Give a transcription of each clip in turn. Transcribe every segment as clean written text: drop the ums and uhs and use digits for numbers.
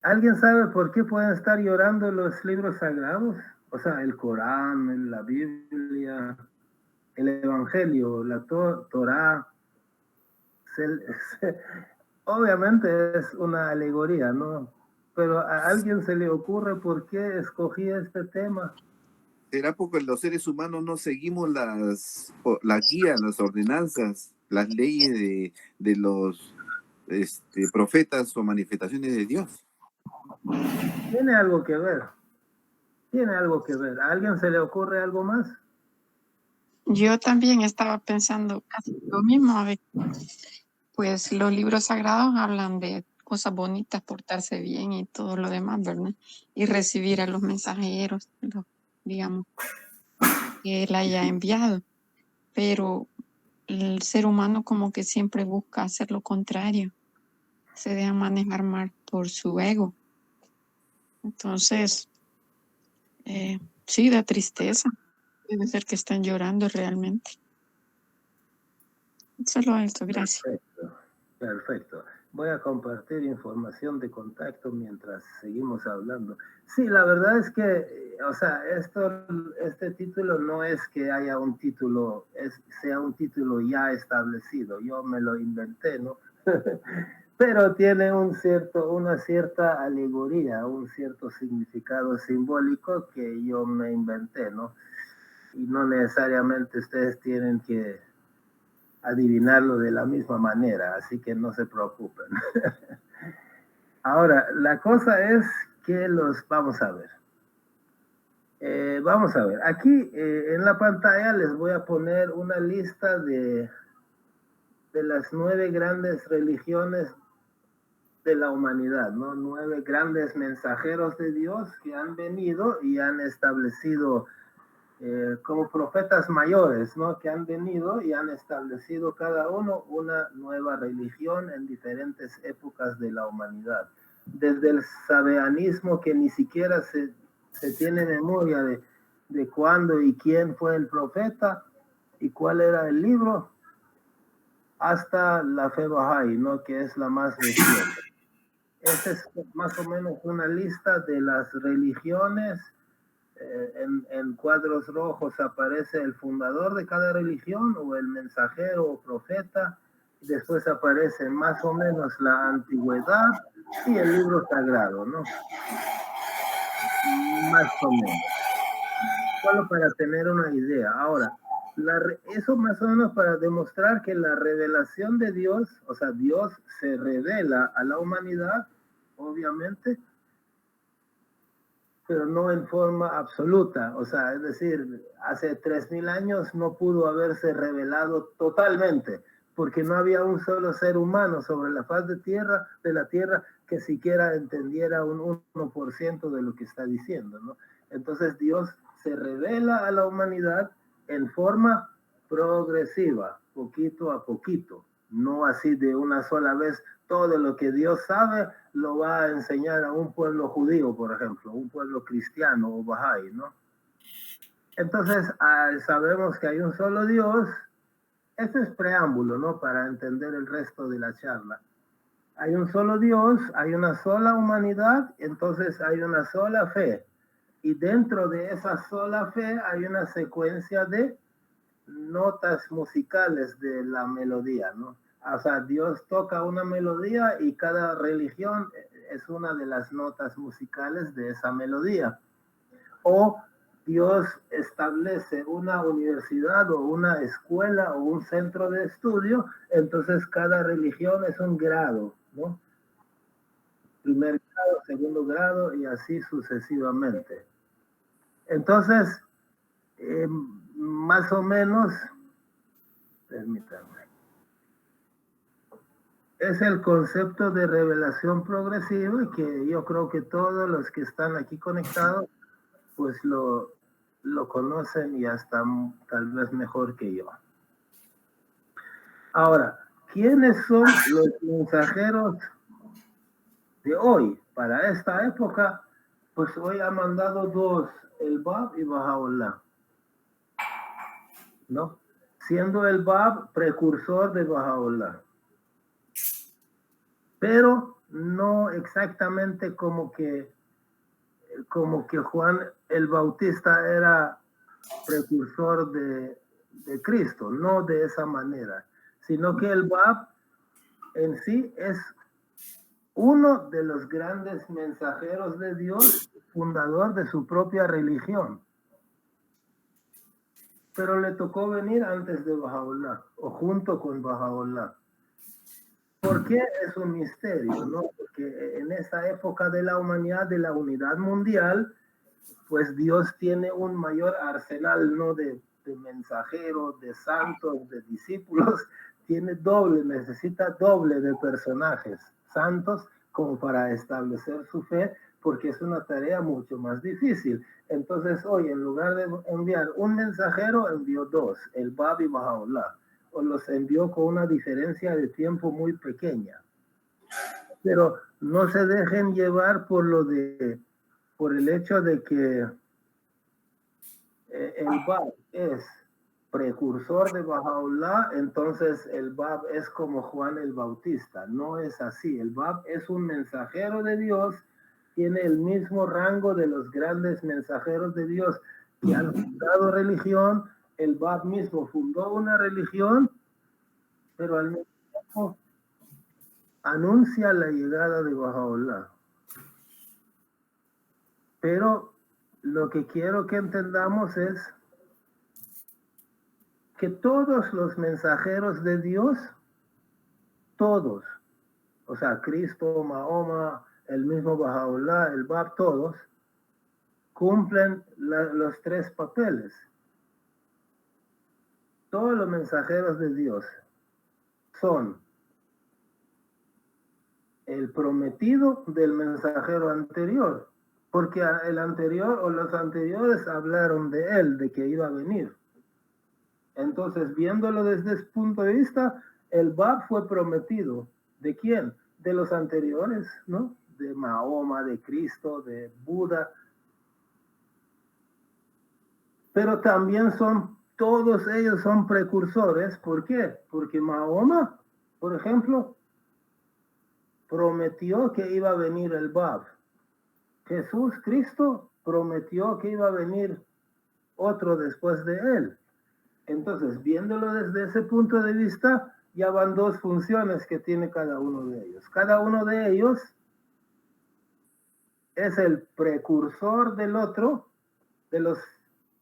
¿Alguien sabe por qué pueden estar llorando los libros sagrados? O sea, el Corán, la Biblia, el Evangelio, la Torá. Se- obviamente es una alegoría, ¿no? Pero a alguien se le ocurre por qué escogí este tema. ¿Será porque los seres humanos no seguimos la guía, las ordenanzas, las leyes de los profetas o manifestaciones de Dios? Tiene algo que ver, tiene algo que ver. ¿A alguien se le ocurre algo más? Yo también estaba pensando casi lo mismo, a ver, pues los libros sagrados hablan de cosas bonitas, portarse bien y todo lo demás, ¿verdad? Y recibir a los mensajeros, digamos, que él haya enviado. Pero el ser humano como que siempre busca hacer lo contrario, se deja manejar mal por su ego. Entonces, sí, da tristeza. Debe ser que están llorando realmente. Solo eso, gracias. Perfecto, perfecto. Voy a compartir información de contacto mientras seguimos hablando. Sí, la verdad es que, o sea, este título no es que haya un título, sea un título ya establecido. Yo me lo inventé, ¿no? Pero tiene una cierta alegoría, un cierto significado simbólico que yo me inventé, ¿no? Y no necesariamente ustedes tienen que adivinarlo de la misma manera, así que no se preocupen. Ahora, la cosa es que vamos a ver. Vamos a ver, aquí en la pantalla les voy a poner una lista de las 9 grandes religiones de la humanidad, ¿no? 9 grandes mensajeros de Dios que han venido y han establecido como profetas mayores, ¿no? Que han venido y han establecido cada uno una nueva religión en diferentes épocas de la humanidad. Desde el sabeanismo, que ni siquiera se tiene memoria de cuándo y quién fue el profeta y cuál era el libro, hasta la fe Bahá'í, ¿no? Que es la más reciente. Esta es más o menos una lista de las religiones. En cuadros rojos aparece el fundador de cada religión o el mensajero o profeta. Y después aparece más o menos la antigüedad y el libro sagrado, ¿no? Más o menos. Solo para tener una idea. Ahora, eso más o menos para demostrar que la revelación de Dios, o sea, Dios se revela a la humanidad, obviamente, pero no en forma absoluta. O sea, es decir, hace 3000 años no pudo haberse revelado totalmente, porque no había un solo ser humano sobre la faz de la tierra, que siquiera entendiera un 1% de lo que está diciendo, ¿no? Entonces Dios se revela a la humanidad en forma progresiva, poquito a poquito, no así de una sola vez. Todo lo que Dios sabe lo va a enseñar a un pueblo judío, por ejemplo, un pueblo cristiano o Bahá'í, ¿no? Entonces, sabemos que hay un solo Dios. Este es preámbulo, ¿no? Para entender el resto de la charla. Hay un solo Dios, hay una sola humanidad, entonces hay una sola fe. Y dentro de esa sola fe hay una secuencia de notas musicales de la melodía, ¿no? O sea, Dios toca una melodía y cada religión es una de las notas musicales de esa melodía. O Dios establece una universidad o una escuela o un centro de estudio, entonces cada religión es un grado, ¿no? Primer grado, segundo grado y así sucesivamente. Entonces, más o menos, permítanme, es el concepto de revelación progresiva que yo creo que todos los que están aquí conectados pues lo conocen y hasta tal vez mejor que yo. Ahora, ¿quiénes son los mensajeros de hoy para esta época? Pues hoy ha mandado dos, el Bab y Baha'u'lláh, ¿no? Siendo el Bab precursor de Baha'u'lláh. Pero no exactamente como que Juan el Bautista era precursor de Cristo, no de esa manera, sino que el Bab en sí es uno de los grandes mensajeros de Dios, fundador de su propia religión. Pero le tocó venir antes de Bahá'u'lláh o junto con Bahá'u'lláh. ¿Por qué? Es un misterio, ¿no? Porque en esa época de la humanidad, de la unidad mundial, pues Dios tiene un mayor arsenal, ¿no? De mensajeros, de santos, de discípulos, tiene doble, necesita doble de personajes santos como para establecer su fe, porque es una tarea mucho más difícil. Entonces hoy, en lugar de enviar un mensajero, envió dos, el Bab y Bahá'u'lláh, o los envió con una diferencia de tiempo muy pequeña. Pero no se dejen llevar por el hecho de que el Bab es precursor de Bahá'u'lláh, entonces el Bab es como Juan el Bautista. No es así. El Bab es un mensajero de Dios, tiene el mismo rango de los grandes mensajeros de Dios que han fundado religión. El Bab mismo fundó una religión, pero al mismo tiempo anuncia la llegada de Bahá'u'lláh. Pero lo que quiero que entendamos es que todos los mensajeros de Dios, todos, o sea, Cristo, Mahoma, el mismo Bahá'u'lláh, el Bab, todos, cumplen los tres papeles. Todos los mensajeros de Dios son el prometido del mensajero anterior, porque el anterior o los anteriores hablaron de él, de que iba a venir. Entonces, viéndolo desde ese punto de vista, el Bab fue prometido. ¿De quién? De los anteriores, ¿no? De Mahoma, de Cristo, de Buda. Pero también todos ellos son precursores. ¿Por qué? Porque Mahoma, por ejemplo, prometió que iba a venir el Bab. Jesús, Cristo, prometió que iba a venir otro después de él. Entonces, viéndolo desde ese punto de vista, ya van dos funciones que tiene cada uno de ellos. Cada uno de ellos es el precursor del otro, de los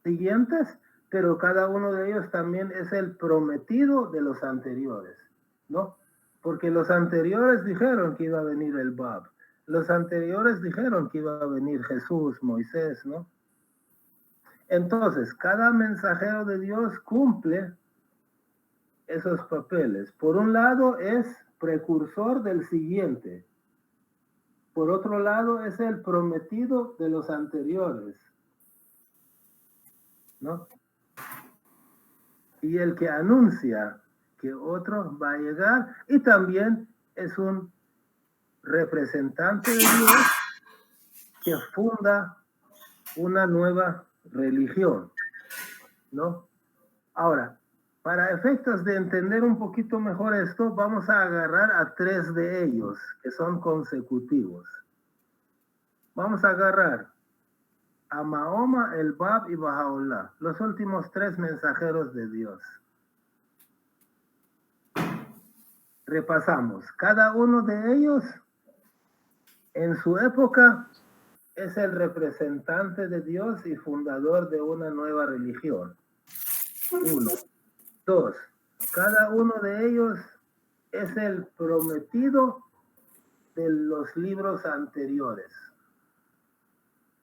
siguientes, pero cada uno de ellos también es el prometido de los anteriores, ¿no? Porque los anteriores dijeron que iba a venir el Bab. Los anteriores dijeron que iba a venir Jesús, Moisés, ¿no? Entonces, cada mensajero de Dios cumple esos papeles. Por un lado es precursor del siguiente. Por otro lado es el prometido de los anteriores, ¿no? Y el que anuncia que otro va a llegar, y también es un representante de Dios que funda una nueva religión, ¿no? Ahora, para efectos de entender un poquito mejor esto, vamos a agarrar a tres de ellos, que son consecutivos. Vamos a agarrar a Mahoma, el Bab y Bahá'u'lláh, los últimos tres mensajeros de Dios. Repasamos. Cada uno de ellos, en su época, es el representante de Dios y fundador de una nueva religión. 1. 2. Cada uno de ellos es el prometido de los libros anteriores.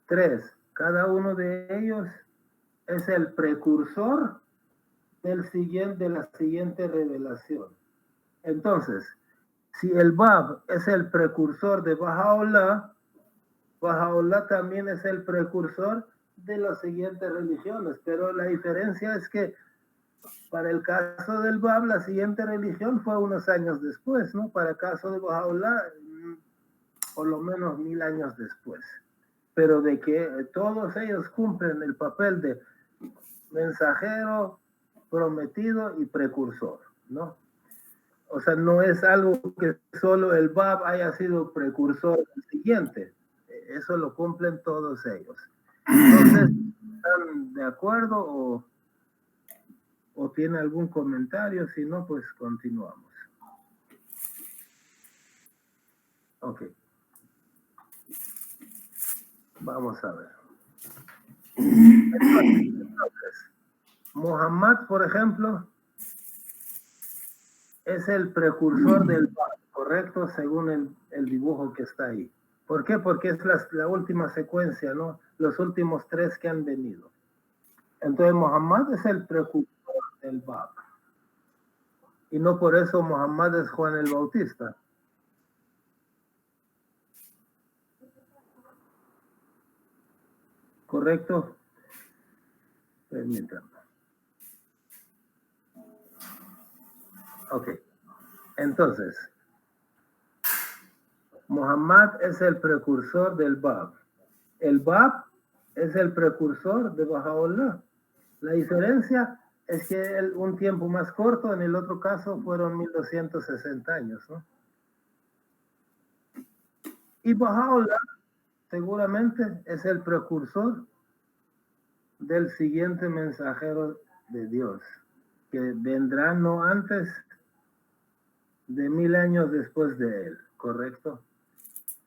3. Cada uno de ellos es el precursor de la siguiente revelación. Entonces, si el Bab es el precursor de Bahá'u'lláh, Bahá'u'lláh también es el precursor de las siguientes religiones, pero la diferencia es que para el caso del Bab, la siguiente religión fue unos años después, ¿no? Para el caso de Bahá'u'lláh, por lo menos 1000 años después. Pero de que todos ellos cumplen el papel de mensajero, prometido y precursor, ¿no? O sea, no es algo que solo el Bab haya sido precursor del siguiente. Eso lo cumplen todos ellos. Entonces, ¿están de acuerdo o tiene algún comentario? Si no, pues continuamos. Ok. Vamos a ver. Entonces, Muhammad, por ejemplo, es el precursor del Bab, ¿correcto? Según el dibujo que está ahí. ¿Por qué? Porque es la última secuencia, ¿no? Los últimos tres que han venido. Entonces, Muhammad es el precursor del Bab. Y no por eso Muhammad es Juan el Bautista. ¿Correcto? Permítanme. Ok. Entonces, Muhammad es el precursor del Bab. El Bab es el precursor de Baha'u'llah. La diferencia es que un tiempo más corto, en el otro caso fueron 1260 años, ¿no? Y Baha'u'llah seguramente es el precursor del siguiente mensajero de Dios, que vendrá no antes de 1000 años después de él, ¿correcto?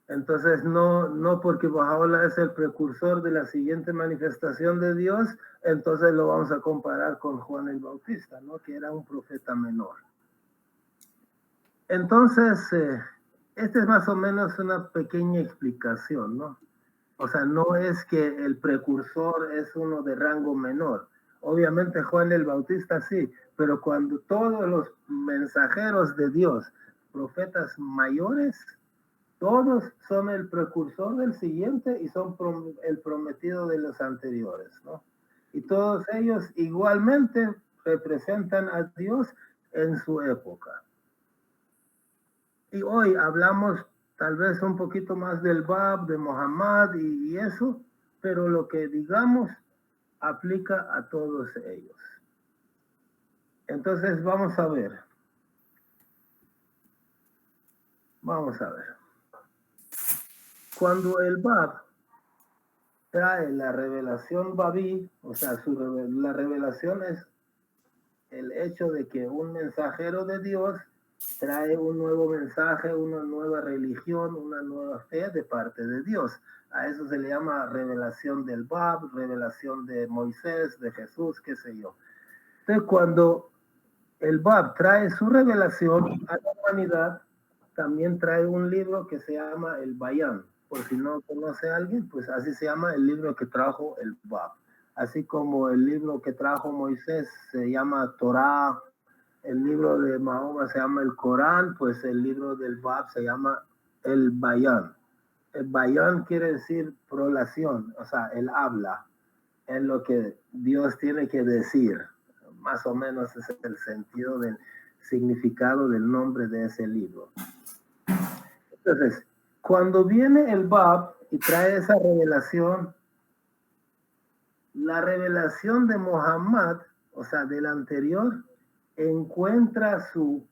Entonces, no porque Baha'u'llah es el precursor de la siguiente manifestación de Dios, entonces lo vamos a comparar con Juan el Bautista, ¿no? Que era un profeta menor. Entonces, esta es más o menos una pequeña explicación, ¿no? O sea, no es que el precursor es uno de rango menor. Obviamente Juan el Bautista sí, pero cuando todos los mensajeros de Dios, profetas mayores, todos son el precursor del siguiente y son el prometido de los anteriores, ¿no? Y todos ellos igualmente representan a Dios en su época. Y hoy hablamos tal vez un poquito más del Bab, de Muhammad y eso, pero lo que digamos aplica a todos ellos. Entonces vamos a ver. Vamos a ver. Cuando el Bab trae la revelación babí, o sea, la revelación es el hecho de que un mensajero de Dios trae un nuevo mensaje, una nueva religión, una nueva fe de parte de Dios. A eso se le llama revelación del Bab, revelación de Moisés, de Jesús, qué sé yo. Entonces, cuando el Bab trae su revelación a la humanidad, también trae un libro que se llama el Bayán. Por si no conoce a alguien, pues así se llama el libro que trajo el Bab. Así como el libro que trajo Moisés se llama Torá, el libro de Mahoma se llama el Corán, pues el libro del Bab se llama el Bayán. El Bayán quiere decir prolación, o sea, el habla, es lo que Dios tiene que decir. Más o menos es el sentido del significado del nombre de ese libro. Entonces, cuando viene el Bab y trae esa revelación, la revelación de Muhammad, o sea, del anterior, encuentra su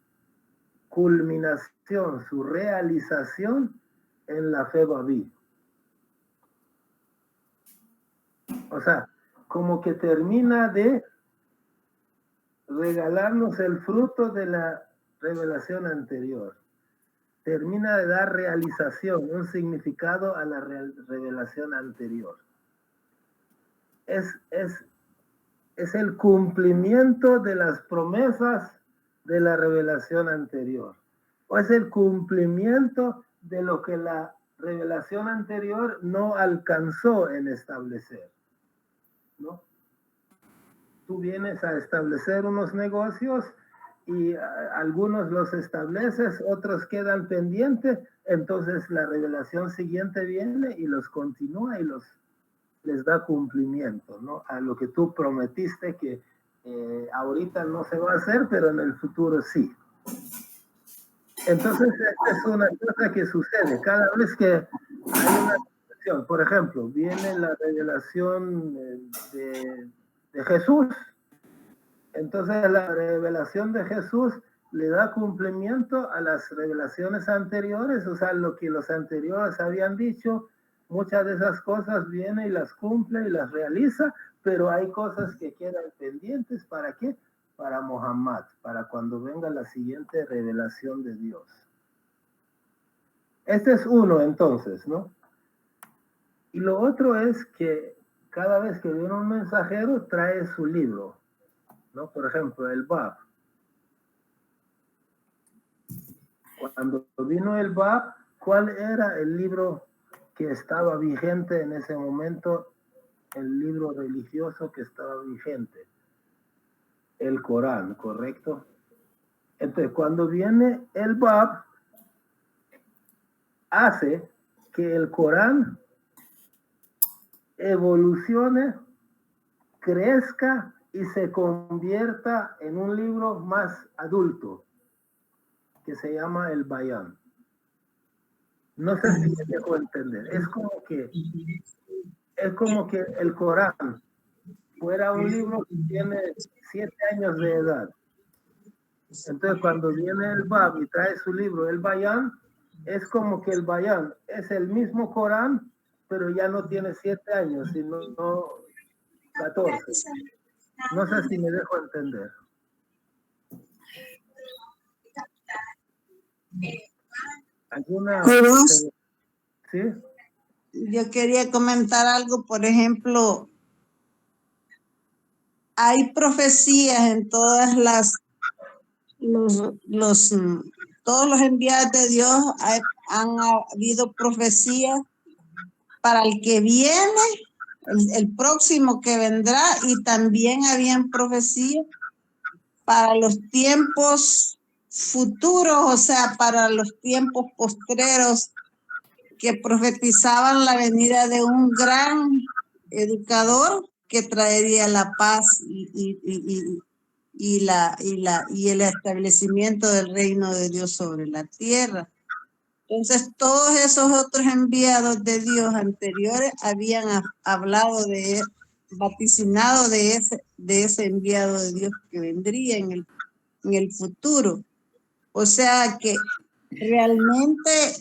culminación, su realización en la fe babí. O sea, como que termina de regalarnos el fruto de la revelación anterior. Termina de dar realización, un significado a la revelación anterior. Es el cumplimiento de las promesas de la revelación anterior. O es el cumplimiento de lo que la revelación anterior no alcanzó en establecer, ¿no? Tú vienes a establecer unos negocios y algunos los estableces, otros quedan pendientes, entonces la revelación siguiente viene y los continúa y les da cumplimiento, ¿no? A lo que tú prometiste que ahorita no se va a hacer, pero en el futuro sí. Entonces, esta es una cosa que sucede cada vez que hay una revelación. Por ejemplo, viene la revelación de Jesús. Entonces, la revelación de Jesús le da cumplimiento a las revelaciones anteriores, o sea, lo que los anteriores habían dicho, muchas de esas cosas viene y las cumple y las realiza, pero hay cosas que quedan pendientes. ¿Para qué? Para Muhammad, para cuando venga la siguiente revelación de Dios. Este es uno, entonces, ¿no? Y lo otro es que cada vez que viene un mensajero trae su libro, ¿no? Por ejemplo, el Bab. Cuando vino el Bab, ¿cuál era el libro que estaba vigente en ese momento? El libro religioso que estaba vigente. El Corán, ¿correcto? Entonces, cuando viene el Bab, hace que el Corán evolucione, crezca y se convierta en un libro más adulto, que se llama el Bayán. No sé si me dejo entender. Es como que el Corán fuera un libro que tiene 7 años de edad. Entonces, cuando viene el Bab y trae su libro, el Bayán, es como que el Bayán es el mismo Corán, pero ya no tiene 7 años, sino 14. No sé si me dejo entender. ¿Alguna? ¿Sí? Yo quería comentar algo, por ejemplo, hay profecías en todas todos los enviados de Dios, han habido profecías para el que viene, el próximo que vendrá, y también habían profecías para los tiempos futuros, o sea, para los tiempos postreros, que profetizaban la venida de un gran educador que traería la paz y el establecimiento del reino de Dios sobre la tierra. Entonces, todos esos otros enviados de Dios anteriores habían hablado vaticinado de ese enviado de Dios que vendría en el futuro. O sea que realmente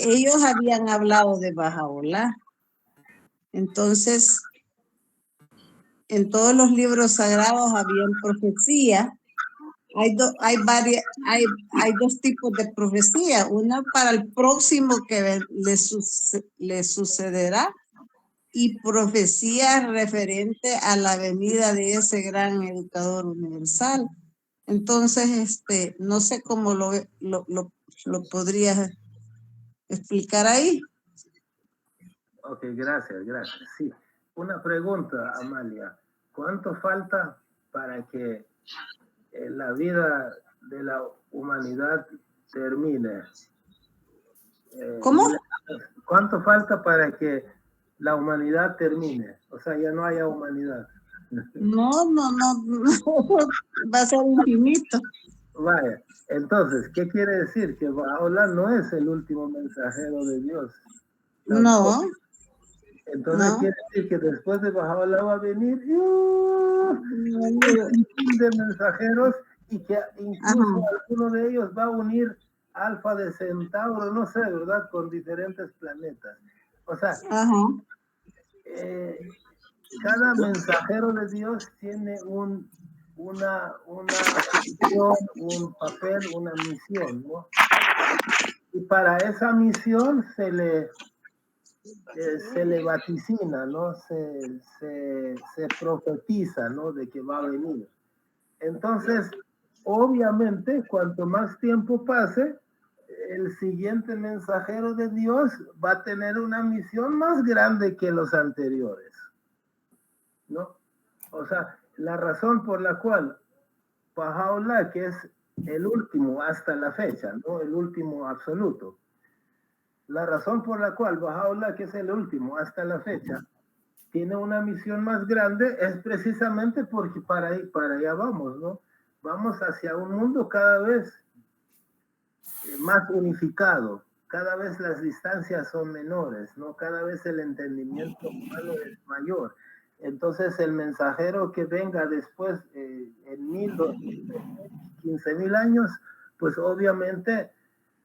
ellos habían hablado de Bahá'u'lláh. Entonces, en todos los libros sagrados habían profecía. Hay dos tipos de profecía, una para el próximo que le sucederá, y profecía referente a la venida de ese gran educador universal. Entonces, no sé cómo lo podrías explicar ahí. Ok, gracias. Sí, una pregunta, Amalia. ¿Cuánto falta para que la vida de la humanidad termine? ¿Cómo? ¿Cuánto falta para que la humanidad termine? O sea, ya no haya humanidad. No, va a ser infinito. Vaya, entonces, ¿qué quiere decir? Que Bahá'u'lláh no es el último mensajero de Dios. Tampoco. No. Entonces quiere decir que después de Bahá'u'lláh va a venir un sinfín de mensajeros, y que incluso alguno de ellos va a unir Alfa de Centauro, no sé, ¿verdad? Con diferentes planetas. O sea, cada mensajero de Dios tiene una función, un papel, una misión, ¿no? Y para esa misión se le vaticina, ¿no? Se profetiza, ¿no? De que va a venir. Entonces, obviamente, cuanto más tiempo pase, el siguiente mensajero de Dios va a tener una misión más grande que los anteriores, ¿no? O sea, la razón por la cual Bahá'u'lláh, que es el último hasta la fecha, ¿no? El último absoluto. La razón por la cual Bahá'u'lláh, que es el último hasta la fecha, tiene una misión más grande es precisamente porque para allá vamos, ¿no? Vamos hacia un mundo cada vez más unificado, cada vez las distancias son menores, ¿no? Cada vez el entendimiento humano es mayor. Entonces el mensajero que venga después, en 15,000 años, pues obviamente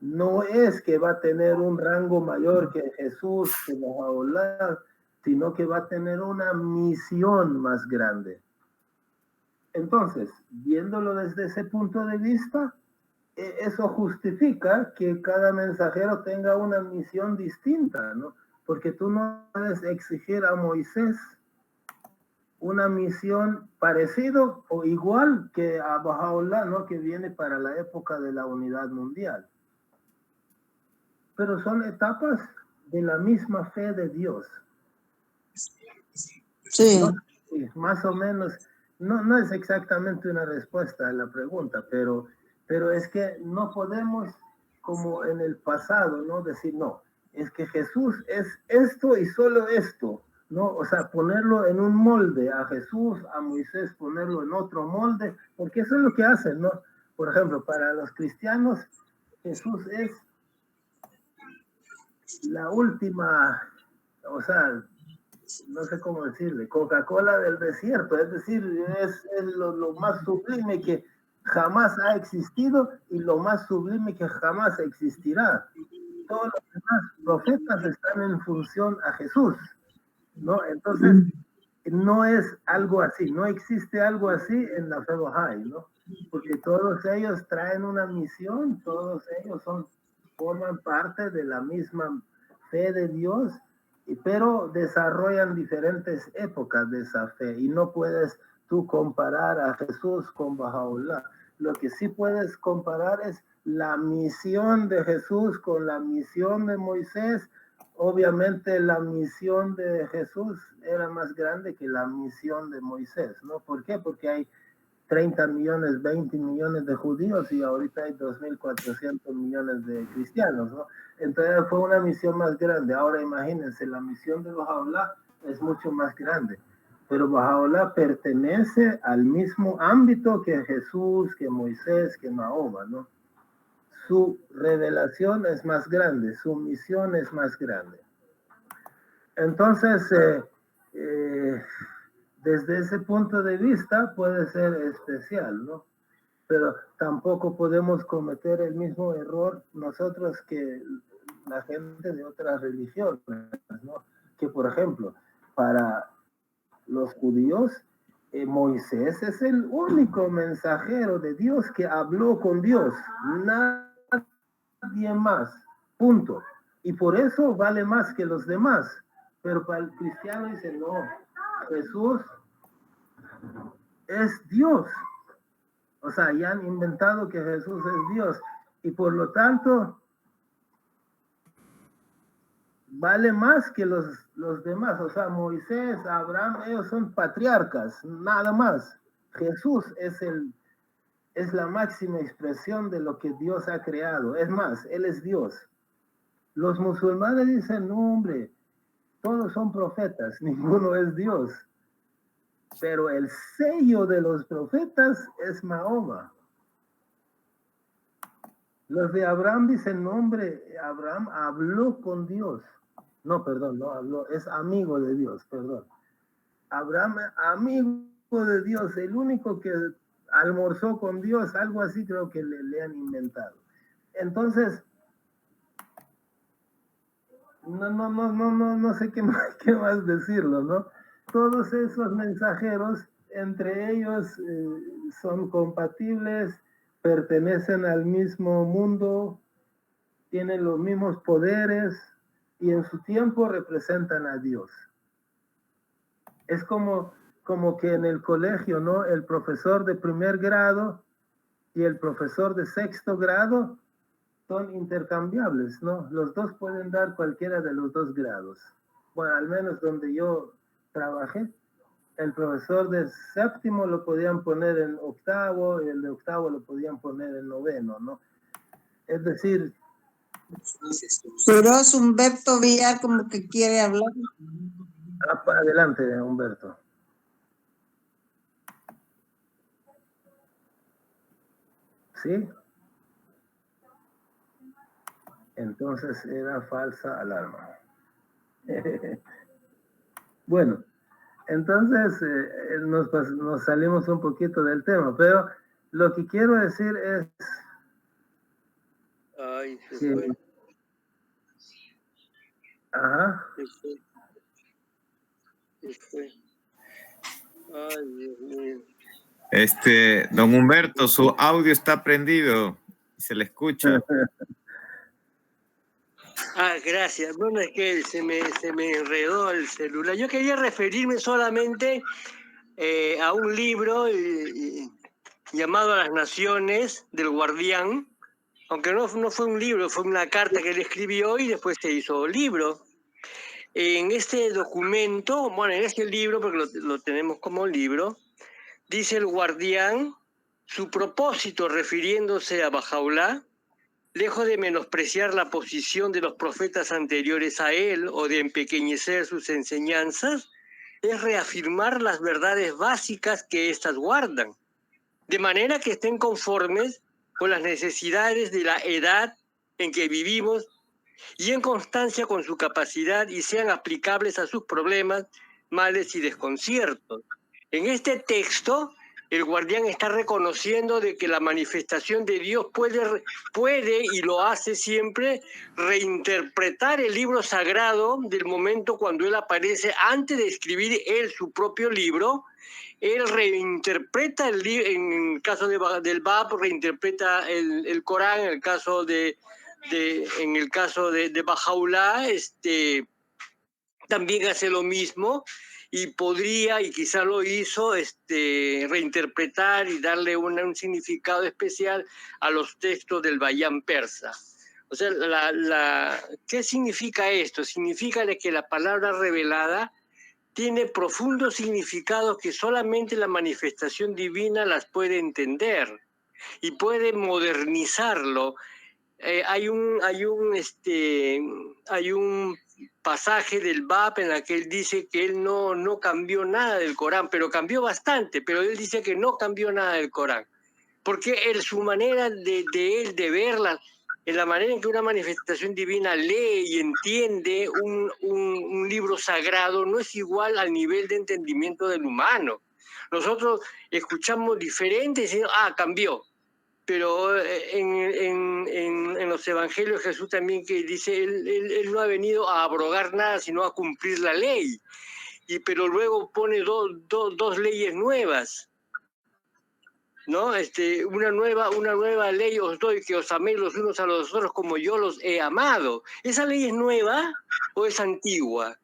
no es que va a tener un rango mayor que Jesús, que Bahá'u'lláh, sino que va a tener una misión más grande. Entonces, viéndolo desde ese punto de vista, eso justifica que cada mensajero tenga una misión distinta, ¿no? Porque tú no puedes exigir a Moisés una misión parecido o igual que a Bahá'u'lláh, ¿no? Que viene para la época de la unidad mundial. Pero son etapas de la misma fe de Dios. Sí. ¿No? Sí, más o menos, no es exactamente una respuesta a la pregunta, pero es que no podemos, como en el pasado, ¿no? Decir, no, es que Jesús es esto y solo esto, ¿no? O sea, ponerlo en un molde a Jesús, a Moisés, ponerlo en otro molde, porque eso es lo que hacen, ¿no? Por ejemplo, para los cristianos, Jesús es la última, o sea, no sé cómo decirle, Coca-Cola del desierto, es decir, es lo más sublime que jamás ha existido y lo más sublime que jamás existirá. Todos los demás profetas están en función a Jesús, ¿no? Entonces, no es algo así, no existe algo así en la fe Bahá'í, ¿no? Porque todos ellos traen una misión, todos ellos forman parte de la misma fe de Dios, pero desarrollan diferentes épocas de esa fe y no puedes tú comparar a Jesús con Bahá'u'lláh. Lo que sí puedes comparar es la misión de Jesús con la misión de Moisés. Obviamente la misión de Jesús era más grande que la misión de Moisés, ¿no? ¿Por qué? Porque hay 30 millones, 20 millones de judíos y ahorita hay 2.400 millones de cristianos, ¿no? Entonces fue una misión más grande. Ahora imagínense, la misión de Bahá'u'lláh es mucho más grande, pero Bahá'u'lláh pertenece al mismo ámbito que Jesús, que Moisés, que Mahoma, ¿no? Su revelación es más grande, su misión es más grande. Entonces, desde ese punto de vista puede ser especial, ¿no? Pero tampoco podemos cometer el mismo error nosotros que la gente de otras religiones, ¿no? Que, por ejemplo, para los judíos, Moisés es el único mensajero de Dios que habló con Dios. Nadie más. Punto. Y por eso vale más que los demás. Pero para el cristiano dice, no, Jesús es Dios. O sea, ya han inventado que Jesús es Dios. Y por lo tanto, vale más que los demás. O sea, Moisés, Abraham, ellos son patriarcas, nada más. Jesús es la máxima expresión de lo que Dios ha creado. Es más, Él es Dios. Los musulmanes dicen, no, hombre, todos son profetas, ninguno es Dios. Pero el sello de los profetas es Mahoma. Los de Abraham dicen, no, hombre, Abraham habló con Dios. No, perdón, no habló, es amigo de Dios, perdón. Abraham, amigo de Dios, el único que almorzó con Dios, algo así creo que le han inventado. Entonces, no sé qué más decirlo, ¿no? Todos esos mensajeros, entre ellos son compatibles, pertenecen al mismo mundo, tienen los mismos poderes y en su tiempo representan a Dios. Es como que en el colegio, ¿no? El profesor de primer grado y el profesor de sexto grado son intercambiables, ¿no? Los dos pueden dar cualquiera de los dos grados. Bueno, al menos donde yo trabajé, el profesor de séptimo lo podían poner en octavo y el de octavo lo podían poner en noveno, ¿no? Es decir... Pero es Humberto Villar como que quiere hablar. Adelante, Humberto. ¿Sí? Entonces era falsa alarma. Bueno, Entonces, nos salimos un poquito del tema, pero lo que quiero decir es Ay, se que... fue. Ajá. Se fue. Ay, Dios mío. Don Humberto, su audio está prendido, se le escucha. Gracias. Bueno, es que se me enredó el celular. Yo quería referirme solamente a un libro llamado Las Naciones del Guardián, aunque no fue un libro, fue una carta que él escribió y después se hizo libro. En este documento, bueno, en este libro, porque lo tenemos como libro, dice el Guardián, su propósito refiriéndose a Bahá'u'lláh, lejos de menospreciar la posición de los profetas anteriores a él o de empequeñecer sus enseñanzas, es reafirmar las verdades básicas que éstas guardan, de manera que estén conformes con las necesidades de la edad en que vivimos y en constancia con su capacidad y sean aplicables a sus problemas, males y desconciertos. En este texto, el Guardián está reconociendo de que la manifestación de Dios puede y lo hace siempre, reinterpretar el libro sagrado del momento cuando él aparece, antes de escribir él su propio libro. Él reinterpreta el libro, en el caso del Bab, reinterpreta el Corán, en el caso de Bahá'u'lláh, también hace lo mismo y podría, y quizá lo hizo, reinterpretar y darle un significado especial a los textos del Bayán persa. O sea, ¿qué significa esto? Significa que la palabra revelada tiene profundos significados que solamente la manifestación divina las puede entender y puede modernizarlo. Hay un pasaje del Bab en el que él dice que él no cambió nada del Corán, pero cambió bastante, pero él dice que no cambió nada del Corán, porque su manera de verla, en la manera en que una manifestación divina lee y entiende un libro sagrado, no es igual al nivel de entendimiento del humano. Nosotros escuchamos diferente y decimos, cambió. Pero en los evangelios Jesús también que dice, él no ha venido a abrogar nada, sino a cumplir la ley. Pero luego pone dos leyes nuevas, ¿no? Una nueva ley os doy, que os améis los unos a los otros como yo los he amado. ¿Esa ley es nueva o es antigua?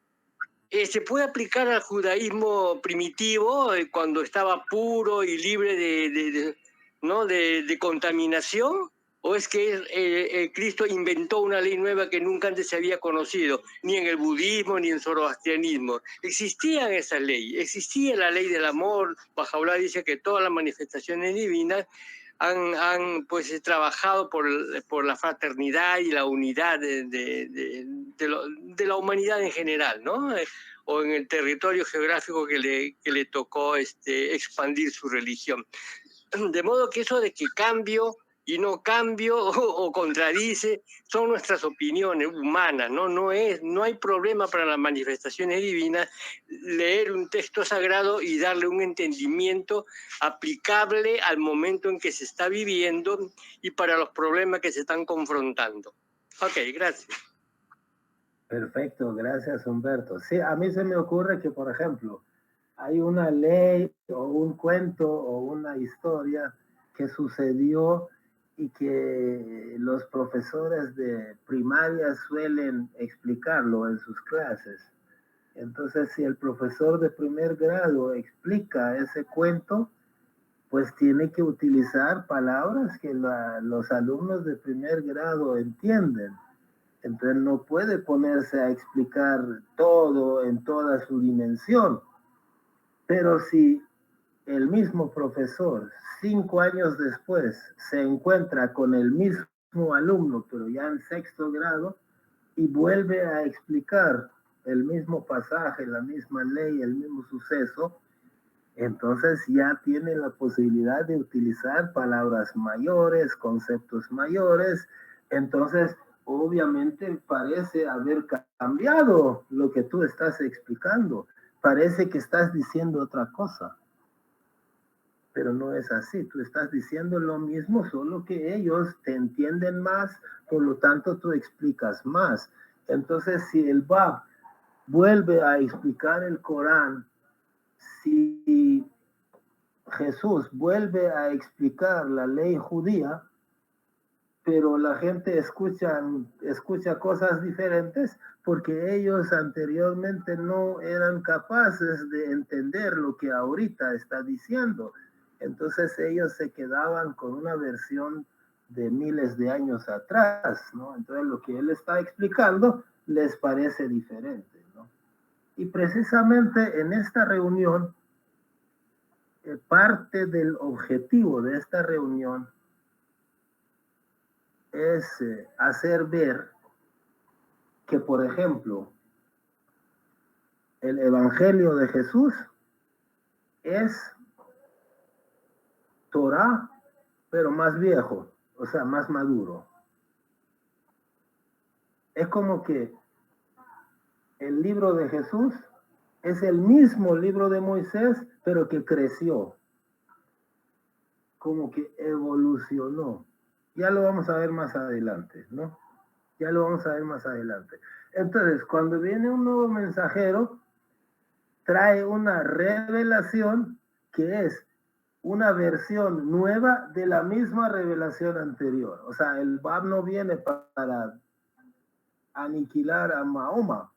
Se puede aplicar al judaísmo primitivo, cuando estaba puro y libre de contaminación, o es que Cristo inventó una ley nueva que nunca antes se había conocido, ni en el budismo ni en el zoroastrianismo. Existían esas leyes, existía la ley del amor. Bahá'u'lláh dice que todas las manifestaciones divinas han pues trabajado por la fraternidad y la unidad de la humanidad en general, ¿no? O en el territorio geográfico que le tocó expandir su religión. De modo que eso de que cambio y no cambio o contradice son nuestras opiniones humanas, ¿no? No hay problema para las manifestaciones divinas leer un texto sagrado y darle un entendimiento aplicable al momento en que se está viviendo y para los problemas que se están confrontando. Ok, gracias. Perfecto, gracias Humberto. Sí, a mí se me ocurre que, por ejemplo, hay una ley o un cuento o una historia que sucedió y que los profesores de primaria suelen explicarlo en sus clases. Entonces, si el profesor de primer grado explica ese cuento, pues tiene que utilizar palabras que los alumnos de primer grado entienden. Entonces no puede ponerse a explicar todo en toda su dimensión. Pero si el mismo profesor, 5 años después, se encuentra con el mismo alumno, pero ya en sexto grado, y vuelve a explicar el mismo pasaje, la misma ley, el mismo suceso, entonces ya tiene la posibilidad de utilizar palabras mayores, conceptos mayores. Entonces, obviamente parece haber cambiado lo que tú estás explicando, parece que estás diciendo otra cosa. Pero no es así. Tú estás diciendo lo mismo, solo que ellos te entienden más, por lo tanto tú explicas más. Entonces, si el Bab vuelve a explicar el Corán, si Jesús vuelve a explicar la ley judía, pero la gente escucha cosas diferentes porque ellos anteriormente no eran capaces de entender lo que ahorita está diciendo. Entonces ellos se quedaban con una versión de miles de años atrás, ¿no? Entonces lo que él está explicando les parece diferente, ¿no? Y precisamente en esta reunión, parte del objetivo de esta reunión es hacer ver que, por ejemplo, el Evangelio de Jesús es Torah, pero más viejo, o sea, más maduro. Es como que el libro de Jesús es el mismo libro de Moisés, pero que creció, como que evolucionó. Ya lo vamos a ver más adelante, ¿no? Ya lo vamos a ver más adelante. Entonces, cuando viene un nuevo mensajero, trae una revelación que es una versión nueva de la misma revelación anterior. O sea, el Bab no viene para aniquilar a Mahoma,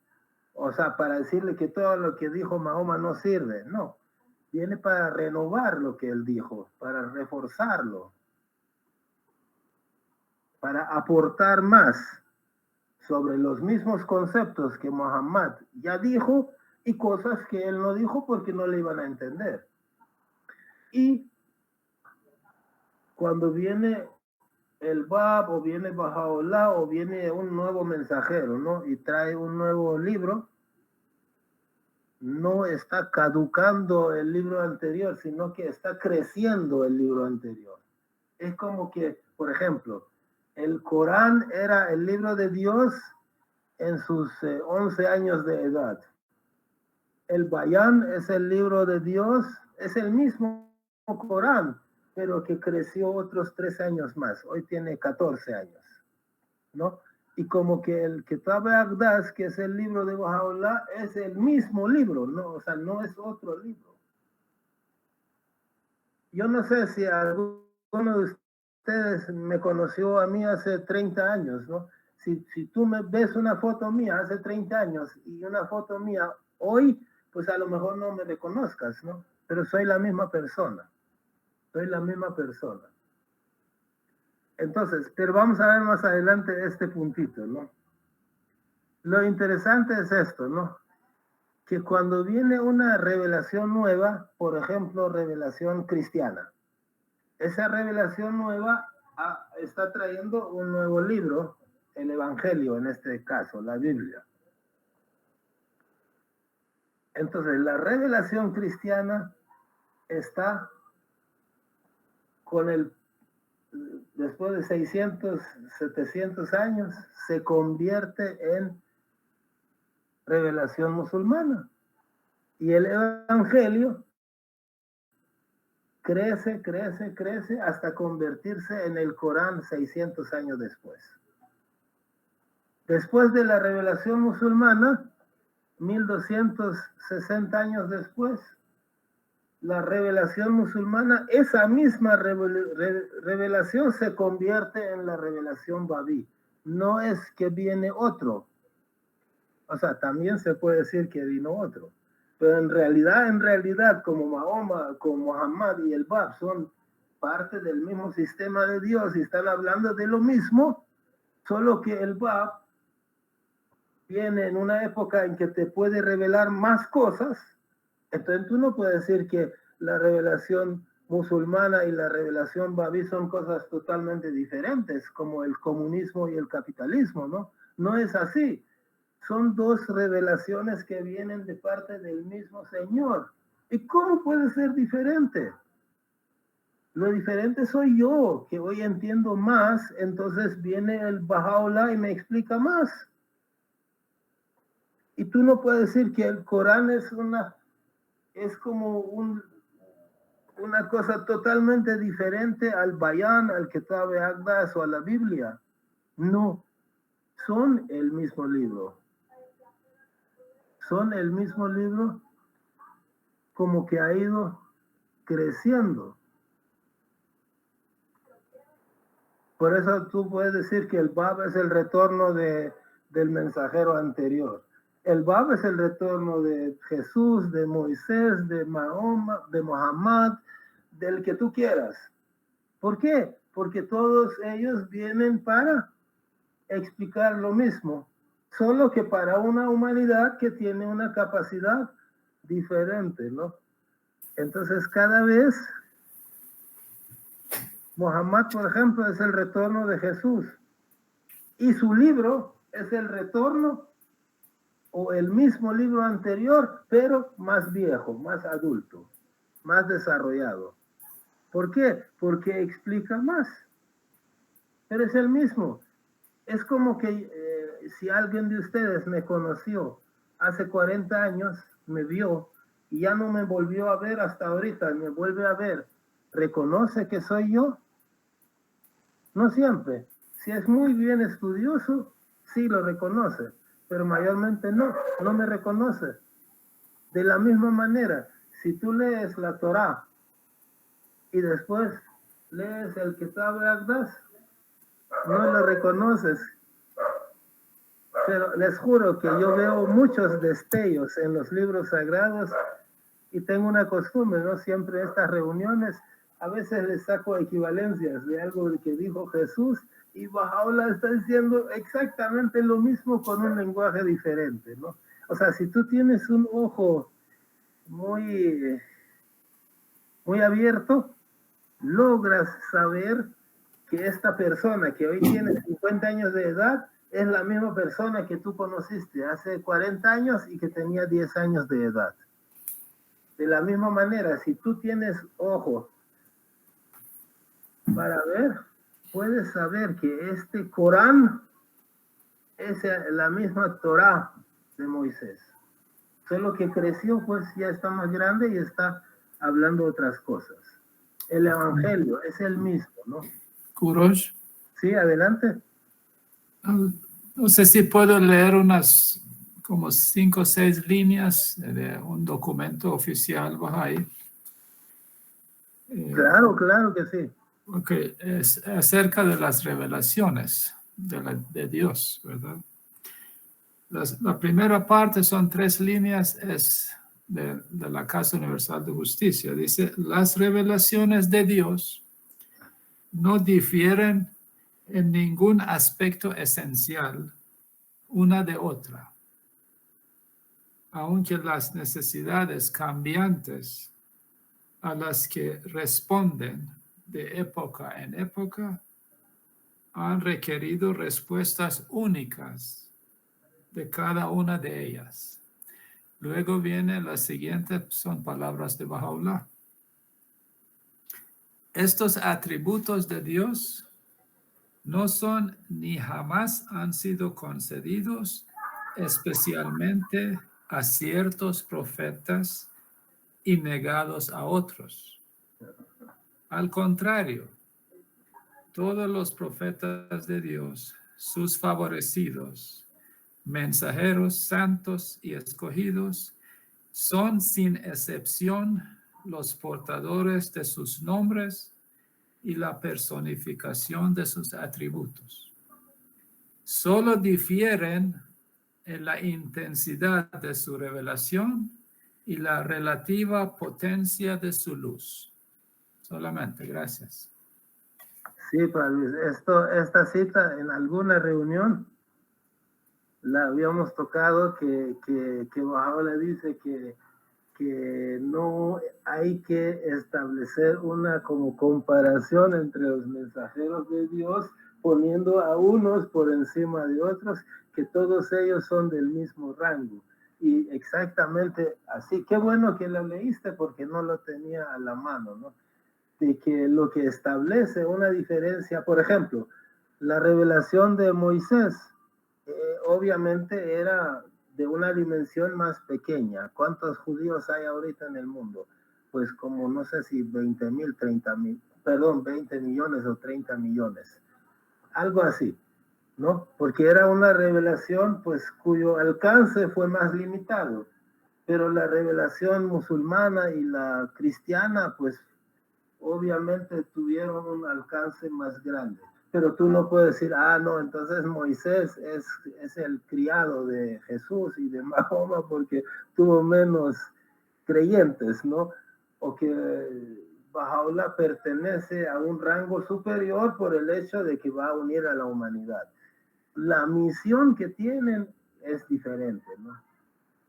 o sea, para decirle que todo lo que dijo Mahoma no sirve. No, viene para renovar lo que él dijo, para reforzarlo, para aportar más sobre los mismos conceptos que Muhammad ya dijo y cosas que él no dijo porque no le iban a entender. Y cuando viene el Bab o viene Baha'u'lláh o viene un nuevo mensajero, ¿no? Y trae un nuevo libro, no está caducando el libro anterior, sino que está creciendo el libro anterior. Es como que, por ejemplo, el Corán era el libro de Dios en sus 11 años de edad. El Bayán es el libro de Dios, es el mismo Corán, pero que creció otros 3 años más. Hoy tiene 14 años, ¿no? Y como que el Kitab al-Aqdas, que es el libro de Baha'u'lláh, es el mismo libro, ¿no? O sea, no es otro libro. Yo no sé si alguno de ustedes me conoció a mí hace 30 años, ¿no? Si tú me ves una foto mía hace 30 años y una foto mía hoy, pues a lo mejor no me reconozcas, ¿no? Pero soy la misma persona. Soy la misma persona. Entonces, pero vamos a ver más adelante este puntito, ¿no? Lo interesante es esto, ¿no? Que cuando viene una revelación nueva, por ejemplo, revelación cristiana, esa revelación nueva está trayendo un nuevo libro, el Evangelio en este caso, la Biblia. Entonces, la revelación cristiana está con después de 600, 700 años, se convierte en revelación musulmana. Y el Evangelio crece hasta convertirse en el Corán 600 años después. Después de la revelación musulmana, 1260 años después, la revelación musulmana, esa misma revelación se convierte en la revelación babí. No es que viene otro. O sea, también se puede decir que vino otro. Pero en realidad, como Mahoma, como Muhammad y el Bab son parte del mismo sistema de Dios y están hablando de lo mismo, solo que el Bab viene en una época en que te puede revelar más cosas. Entonces tú no puedes decir que la revelación musulmana y la revelación babí son cosas totalmente diferentes, como el comunismo y el capitalismo, ¿no? No es así. Son dos revelaciones que vienen de parte del mismo Señor. ¿Y cómo puede ser diferente? Lo diferente soy yo, que hoy entiendo más, entonces viene el Baha'u'lláh y me explica más. Y tú no puedes decir que el Corán es una es como una cosa totalmente diferente al Bayán, al Kitab al-Aqdas o a la Biblia. No, son el mismo libro. Son el mismo libro, como que ha ido creciendo. Por eso tú puedes decir que el Bab es el retorno del mensajero anterior. El Bab es el retorno de Jesús, de Moisés, de Mahoma, de Muhammad, del que tú quieras. ¿Por qué? Porque todos ellos vienen para explicar lo mismo, solo que para una humanidad que tiene una capacidad diferente, ¿no? Entonces, cada vez, Muhammad, por ejemplo, es el retorno de Jesús, y su libro es el retorno o el mismo libro anterior, pero más viejo, más adulto, más desarrollado. ¿Por qué? Porque explica más, pero es el mismo. Es como que si alguien de ustedes me conoció hace 40 años, me vio y ya no me volvió a ver hasta ahorita, me vuelve a ver, ¿reconoce que soy yo? No siempre. Si es muy bien estudioso, sí lo reconoce, pero mayormente no me reconoce. De la misma manera, si tú lees la Torá y después lees el Kitab al-Aqdas, no lo reconoces. Pero les juro que yo veo muchos destellos en los libros sagrados y tengo una costumbre, ¿no? Siempre en estas reuniones, a veces les saco equivalencias de algo que dijo Jesús y Bahá'u'lláh está diciendo exactamente lo mismo con un lenguaje diferente, ¿no? O sea, si tú tienes un ojo muy abierto, logras saber que esta persona que hoy tiene 50 años de edad es la misma persona que tú conociste hace 40 años y que tenía 10 años de edad. De la misma manera, si tú tienes ojos para ver, puedes saber que este Corán es la misma Torá de Moisés. Solo que creció, pues ya está más grande y está hablando otras cosas. El Evangelio es el mismo, ¿no? Kurosh. Sí, adelante. No sé si puedo leer unas como 5 o 6 líneas de un documento oficial Bahá'í. Claro que sí. Okay, es acerca de las revelaciones de Dios, ¿verdad? La primera parte son 3 líneas, es de la Casa Universal de Justicia. Dice, las revelaciones de Dios no difieren en ningún aspecto esencial una de otra, aunque las necesidades cambiantes a las que responden de época en época han requerido respuestas únicas de cada una de ellas. Luego viene la siguiente, son palabras de Bahá'u'lláh. Estos atributos de Dios no son ni jamás han sido concedidos especialmente a ciertos profetas y negados a otros. Al contrario, todos los profetas de Dios, sus favorecidos, mensajeros santos y escogidos, son sin excepción los portadores de sus nombres y la personificación de sus atributos. Solo difieren en la intensidad de su revelación y la relativa potencia de su luz. Solamente, gracias. Sí, Padre, esta cita en alguna reunión la habíamos tocado que Bahá'u'lláh dice que no hay que establecer una como comparación entre los mensajeros de Dios, poniendo a unos por encima de otros, que todos ellos son del mismo rango. Y exactamente así. Qué bueno que lo leíste porque no lo tenía a la mano, ¿no? De que lo que establece una diferencia, por ejemplo, la revelación de Moisés, obviamente era de una dimensión más pequeña. ¿Cuántos judíos hay ahorita en el mundo? Pues como no sé si 20,000, 30,000, perdón, 20 millones o 30 millones. Algo así, ¿no? Porque era una revelación pues cuyo alcance fue más limitado. Pero la revelación musulmana y la cristiana pues obviamente tuvieron un alcance más grande. Pero tú no puedes decir, no, entonces Moisés es el criado de Jesús y de Mahoma porque tuvo menos creyentes, ¿no? O que Bahá'u'lláh pertenece a un rango superior por el hecho de que va a unir a la humanidad. La misión que tienen es diferente, ¿no?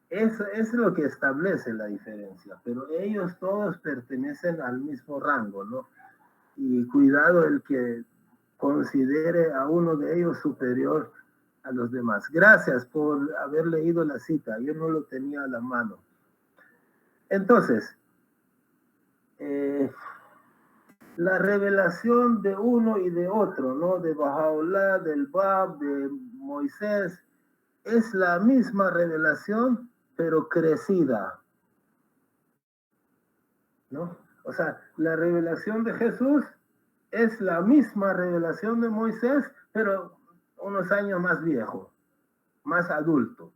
Eso es lo que establece la diferencia, pero ellos todos pertenecen al mismo rango, ¿no? Y cuidado el que considere a uno de ellos superior a los demás. Gracias por haber leído la cita, yo no lo tenía a la mano. Entonces, la revelación de uno y de otro, ¿no? De Bahá'u'lláh, del Bab, de Moisés, es la misma revelación, pero crecida, ¿no? O sea, la revelación de Jesús es la misma revelación de Moisés, pero unos años más viejo, más adulto.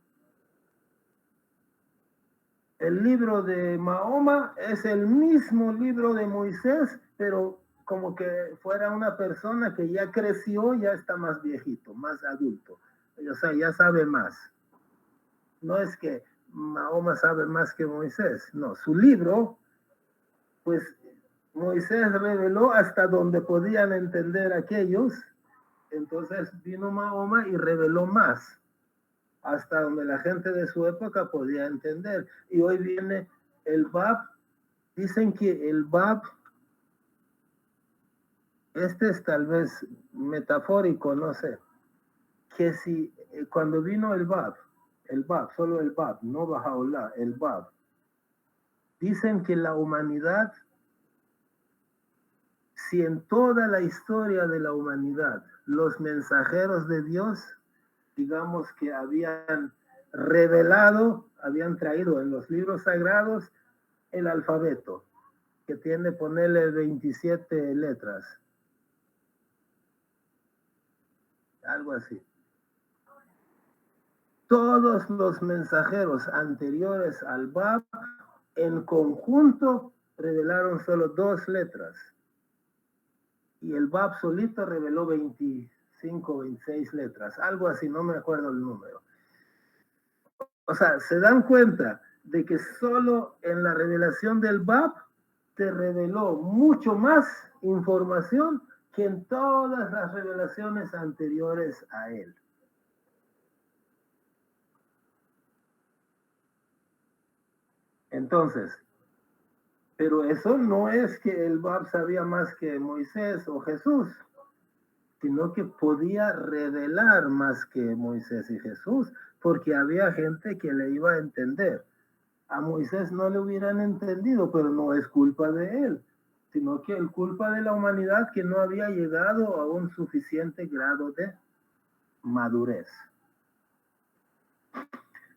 El libro de Mahoma es el mismo libro de Moisés, pero como que fuera una persona que ya creció, ya está más viejito, más adulto. O sea, ya sabe más. No es que Mahoma sabe más que Moisés, no. Su libro, pues Moisés reveló hasta donde podían entender aquellos, entonces vino Mahoma y reveló más, hasta donde la gente de su época podía entender. Y hoy viene el Bab. Dicen que el Bab, este es tal vez metafórico, no sé, que si cuando vino el Bab, solo el Bab, no Bahá'u'lláh, el Bab, dicen que la humanidad, si en toda la historia de la humanidad los mensajeros de Dios, digamos que habían revelado, habían traído en los libros sagrados el alfabeto, que tiene, ponerle 27 letras, algo así. Todos los mensajeros anteriores al Bab en conjunto revelaron solo 2 letras. Y el Bab solito reveló 25, 26 letras, algo así, no me acuerdo el número. O sea, se dan cuenta de que solo en la revelación del Bab te reveló mucho más información que en todas las revelaciones anteriores a él. Entonces, pero eso no es que el Bab sabía más que Moisés o Jesús, sino que podía revelar más que Moisés y Jesús, porque había gente que le iba a entender. A Moisés no le hubieran entendido, pero no es culpa de él, sino que es culpa de la humanidad que no había llegado a un suficiente grado de madurez.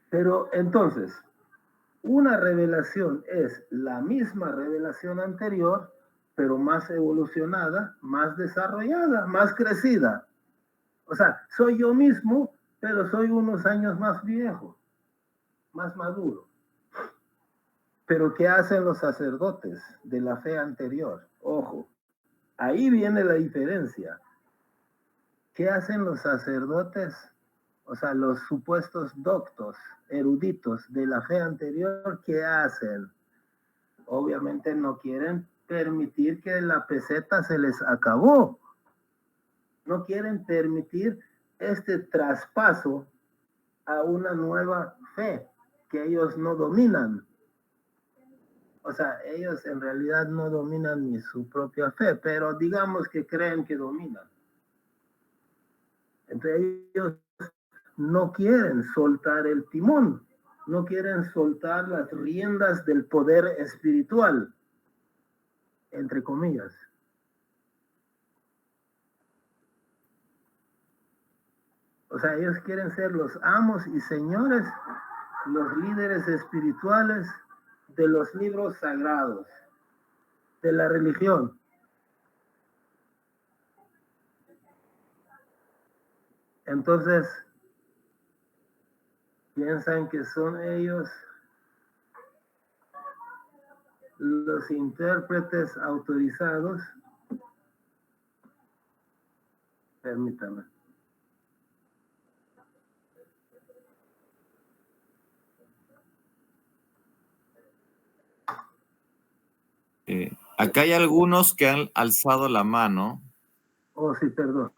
Pero entonces, una revelación es la misma revelación anterior, pero más evolucionada, más desarrollada, más crecida. O sea, soy yo mismo, pero soy unos años más viejo, más maduro. Pero ¿qué hacen los sacerdotes de la fe anterior? Ojo, ahí viene la diferencia. ¿Qué hacen los sacerdotes? O sea, los supuestos doctos, eruditos de la fe anterior, ¿qué hacen? Obviamente no quieren permitir que la peseta se les acabó. No quieren permitir este traspaso a una nueva fe que ellos no dominan. O sea, ellos en realidad no dominan ni su propia fe, pero digamos que creen que dominan. Entre ellos no quieren soltar el timón, no quieren soltar las riendas del poder espiritual, entre comillas. O sea, ellos quieren ser los amos y señores, los líderes espirituales de los libros sagrados, de la religión. Entonces, piensan que son ellos los intérpretes autorizados. Permítame. Acá hay algunos que han alzado la mano. Oh, sí, perdón.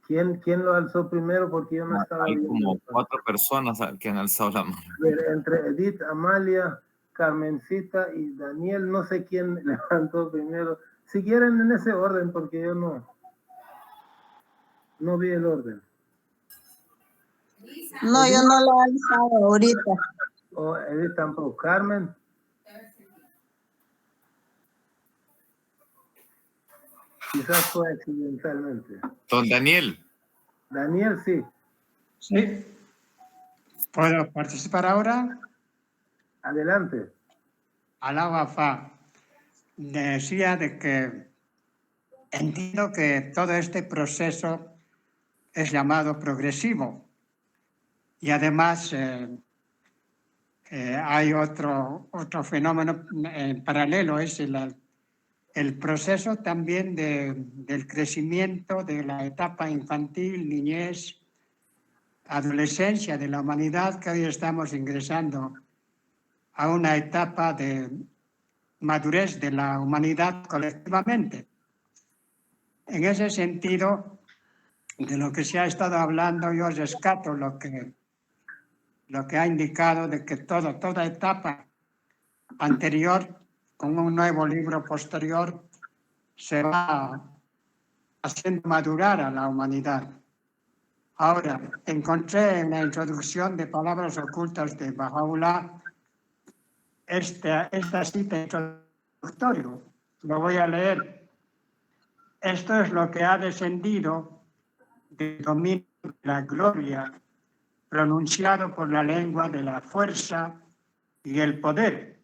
¿Quién lo alzó primero? Porque yo no estaba Hay viendo. como 4 personas que han alzado la mano. Entre Edith, Amalia, Carmencita y Daniel, no sé quién levantó primero. Si quieren en ese orden, porque yo no vi el orden. No, yo no lo he alzado ahorita. O Edith tampoco. Carmen. Quizás fue accidentalmente. Don Daniel. Daniel, sí. Sí. ¿Puedo participar ahora? Adelante. Alaba Fa. Decía de que entiendo que todo este proceso es llamado progresivo. Y además hay otro fenómeno en paralelo, es el proceso también del crecimiento de la etapa infantil, niñez, adolescencia de la humanidad, que hoy estamos ingresando a una etapa de madurez de la humanidad colectivamente. En ese sentido, de lo que se ha estado hablando, yo rescato lo que ha indicado de que toda etapa anterior, con un nuevo libro posterior, se va haciendo madurar a la humanidad. Ahora, encontré en la introducción de Palabras Ocultas de Baha'u'lláh esta cita introductoria. Lo voy a leer. Esto es lo que ha descendido del dominio de la gloria, pronunciado por la lengua de la fuerza y el poder,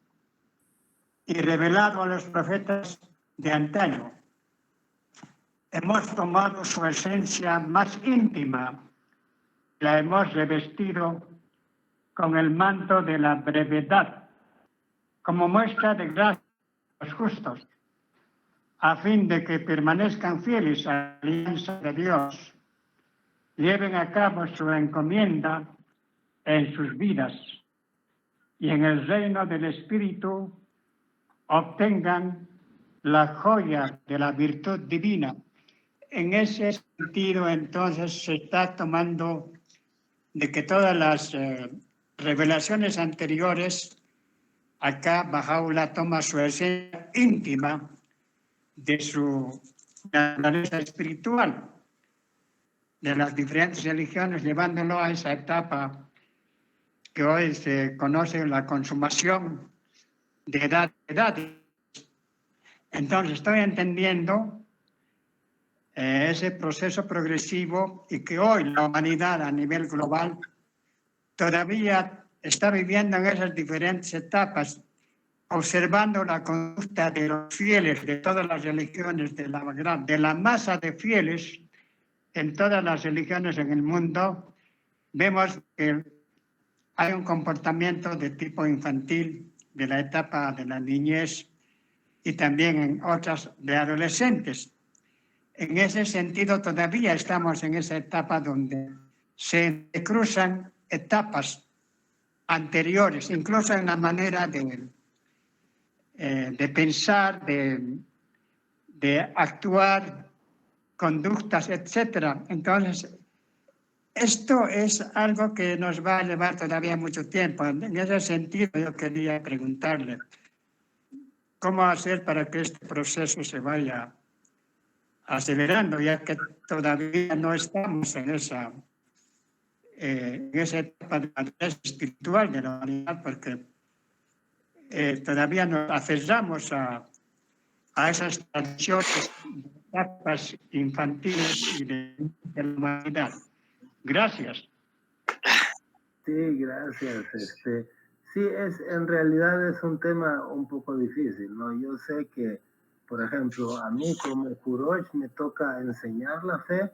y revelado a los profetas de antaño. Hemos tomado su esencia más íntima, la hemos revestido con el manto de la brevedad, como muestra de gracia a los justos, a fin de que permanezcan fieles a la alianza de Dios, lleven a cabo su encomienda en sus vidas y en el reino del Espíritu obtengan la joya de la virtud divina. En ese sentido, entonces, se está tomando de que todas las revelaciones anteriores, acá Baha'u'lláh toma su esencia íntima de su naturaleza espiritual de las diferentes religiones, llevándolo a esa etapa que hoy se conoce la consumación de edad. Entonces, estoy entendiendo ese proceso progresivo y que hoy la humanidad a nivel global todavía está viviendo en esas diferentes etapas, observando la conducta de los fieles de todas las religiones, de la masa de fieles en todas las religiones en el mundo. Vemos que hay un comportamiento de tipo infantil, de la etapa de la niñez y también en otras de adolescentes. En ese sentido, todavía estamos en esa etapa donde se cruzan etapas anteriores, incluso en la manera de pensar, de actuar, conductas, etc. Entonces, esto es algo que nos va a llevar todavía mucho tiempo. En ese sentido, yo quería preguntarle, ¿cómo hacer para que este proceso se vaya acelerando, ya que todavía no estamos en esa etapa de madurez espiritual de la humanidad, porque todavía nos aferramos a esas tradiciones, etapas infantiles y de la humanidad? Gracias. Sí, gracias. Sí, en realidad es un tema un poco difícil, ¿no? Yo sé que, por ejemplo, a mí como Kurosh me toca enseñar la fe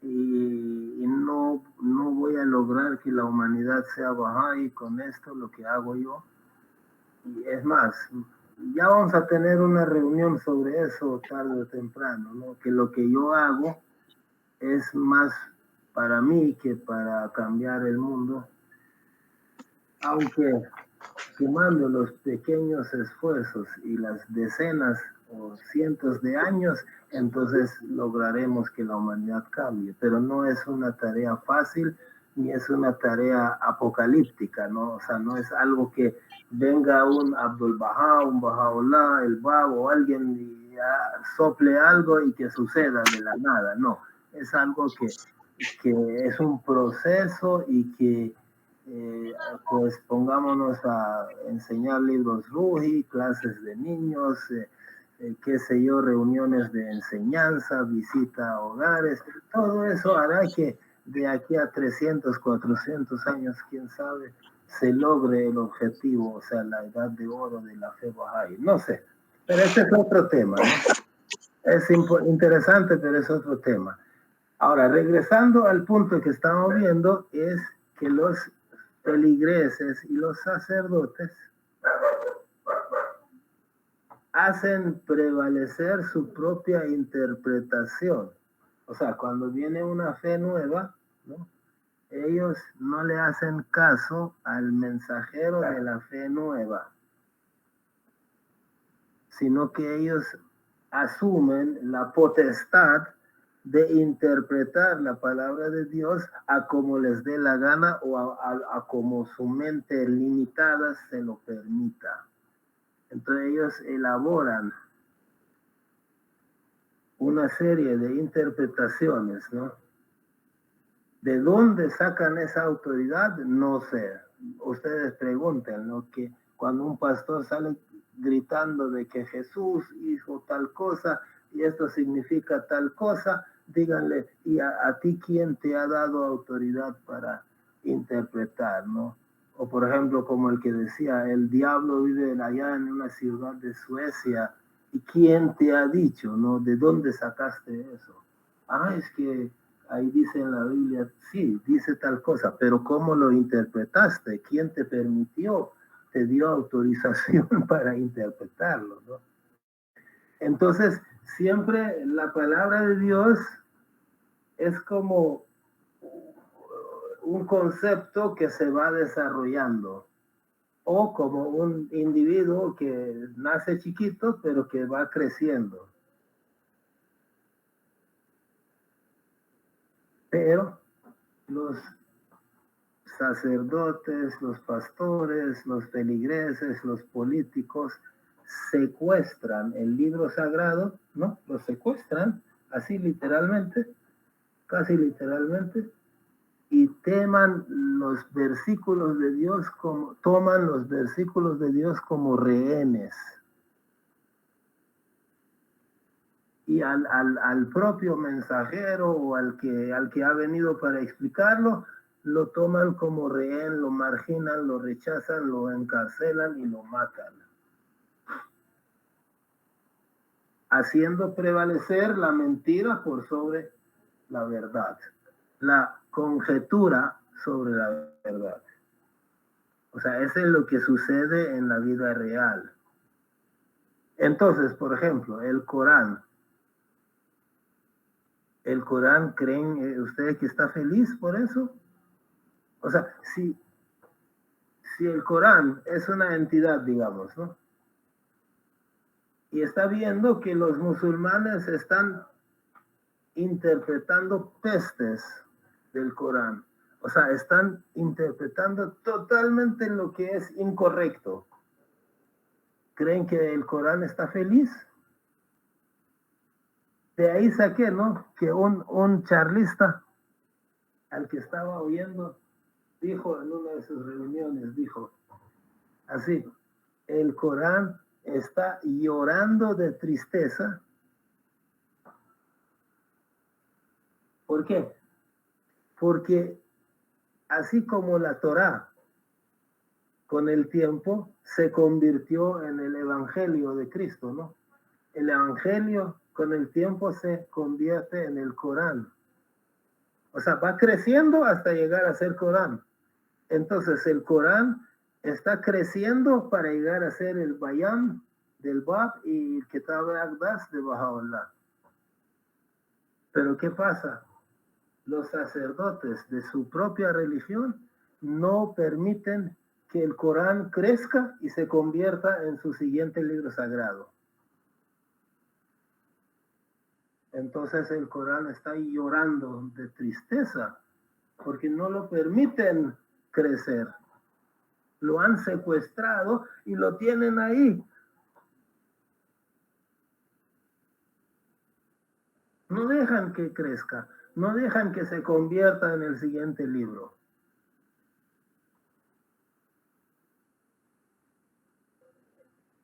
y no voy a lograr que la humanidad sea Bahá'í con esto, lo que hago yo. Y es más, ya vamos a tener una reunión sobre eso tarde o temprano, ¿no? Que lo que yo hago es más para mí que para cambiar el mundo, aunque sumando los pequeños esfuerzos y las decenas o cientos de años, entonces lograremos que la humanidad cambie, pero no es una tarea fácil ni es una tarea apocalíptica, ¿no? O sea, no es algo que venga un Abdul Bahá, un Bahá'u'lláh, el Bab o alguien y sople algo y que suceda de la nada, no. Es algo que es un proceso y que pues pongámonos a enseñar libros Ruhi, clases de niños, qué sé yo, reuniones de enseñanza, visita a hogares, todo eso hará que de aquí a 300, 400 años, quién sabe, se logre el objetivo, o sea, la edad de oro de la fe Bahá'í. No sé, pero ese es otro tema, ¿no? Es interesante, pero es otro tema. Ahora, regresando al punto que estamos viendo, es que los feligreses y los sacerdotes hacen prevalecer su propia interpretación. O sea, cuando viene una fe nueva, ¿no? Ellos no le hacen caso al mensajero de la fe nueva, sino que ellos asumen la potestad de interpretar la palabra de Dios a como les dé la gana o a como su mente limitada se lo permita. Entonces ellos elaboran una serie de interpretaciones, ¿no? ¿De dónde sacan esa autoridad? No sé. Ustedes pregunten, ¿no? Que cuando un pastor sale gritando de que Jesús hizo tal cosa y esto significa tal cosa, díganle, ¿y a ti quién te ha dado autoridad para interpretar, no? O por ejemplo, como el que decía, el diablo vive allá en una ciudad de Suecia, ¿y quién te ha dicho, no? ¿De dónde sacaste eso? Ah, es que ahí dice en la Biblia, sí, dice tal cosa, pero ¿cómo lo interpretaste? ¿Quién te permitió? Te dio autorización para interpretarlo, ¿no? Entonces, siempre la palabra de Dios es como un concepto que se va desarrollando, o como un individuo que nace chiquito, pero que va creciendo. Pero los sacerdotes, los pastores, los feligreses, los políticos secuestran el libro sagrado, ¿no? Lo secuestran, así literalmente, casi literalmente, y toman los versículos de Dios como rehenes. Y al propio mensajero o al que ha venido para explicarlo, lo toman como rehén, lo marginan, lo rechazan, lo encarcelan y lo matan, haciendo prevalecer la mentira por sobre la verdad, la conjetura sobre la verdad. O sea, eso es lo que sucede en la vida real. Entonces, por ejemplo, el Corán, ¿creen ustedes que está feliz por eso? O sea, si el Corán es una entidad, digamos, ¿no? Y está viendo que los musulmanes están interpretando pestes del Corán. O sea, están interpretando totalmente lo que es incorrecto. ¿Creen que el Corán está feliz? De ahí saqué, ¿no? Que un charlista al que estaba oyendo dijo en una de sus reuniones, dijo así, el Corán está llorando de tristeza. ¿Por qué? porque así como la Torá con el tiempo se convirtió en el Evangelio de Cristo, ¿no? El Evangelio con el tiempo se convierte en el Corán. O sea, va creciendo hasta llegar a ser Corán. Entonces el Corán está creciendo para llegar a ser el Bayán del Bab y el Kitab al-Aqdas de Baha'u'llah. Pero ¿qué pasa? Los sacerdotes de su propia religión no permiten que el Corán crezca y se convierta en su siguiente libro sagrado. Entonces el Corán está llorando de tristeza porque no lo permiten crecer. Lo han secuestrado y lo tienen ahí. No dejan que crezca, no dejan que se convierta en el siguiente libro.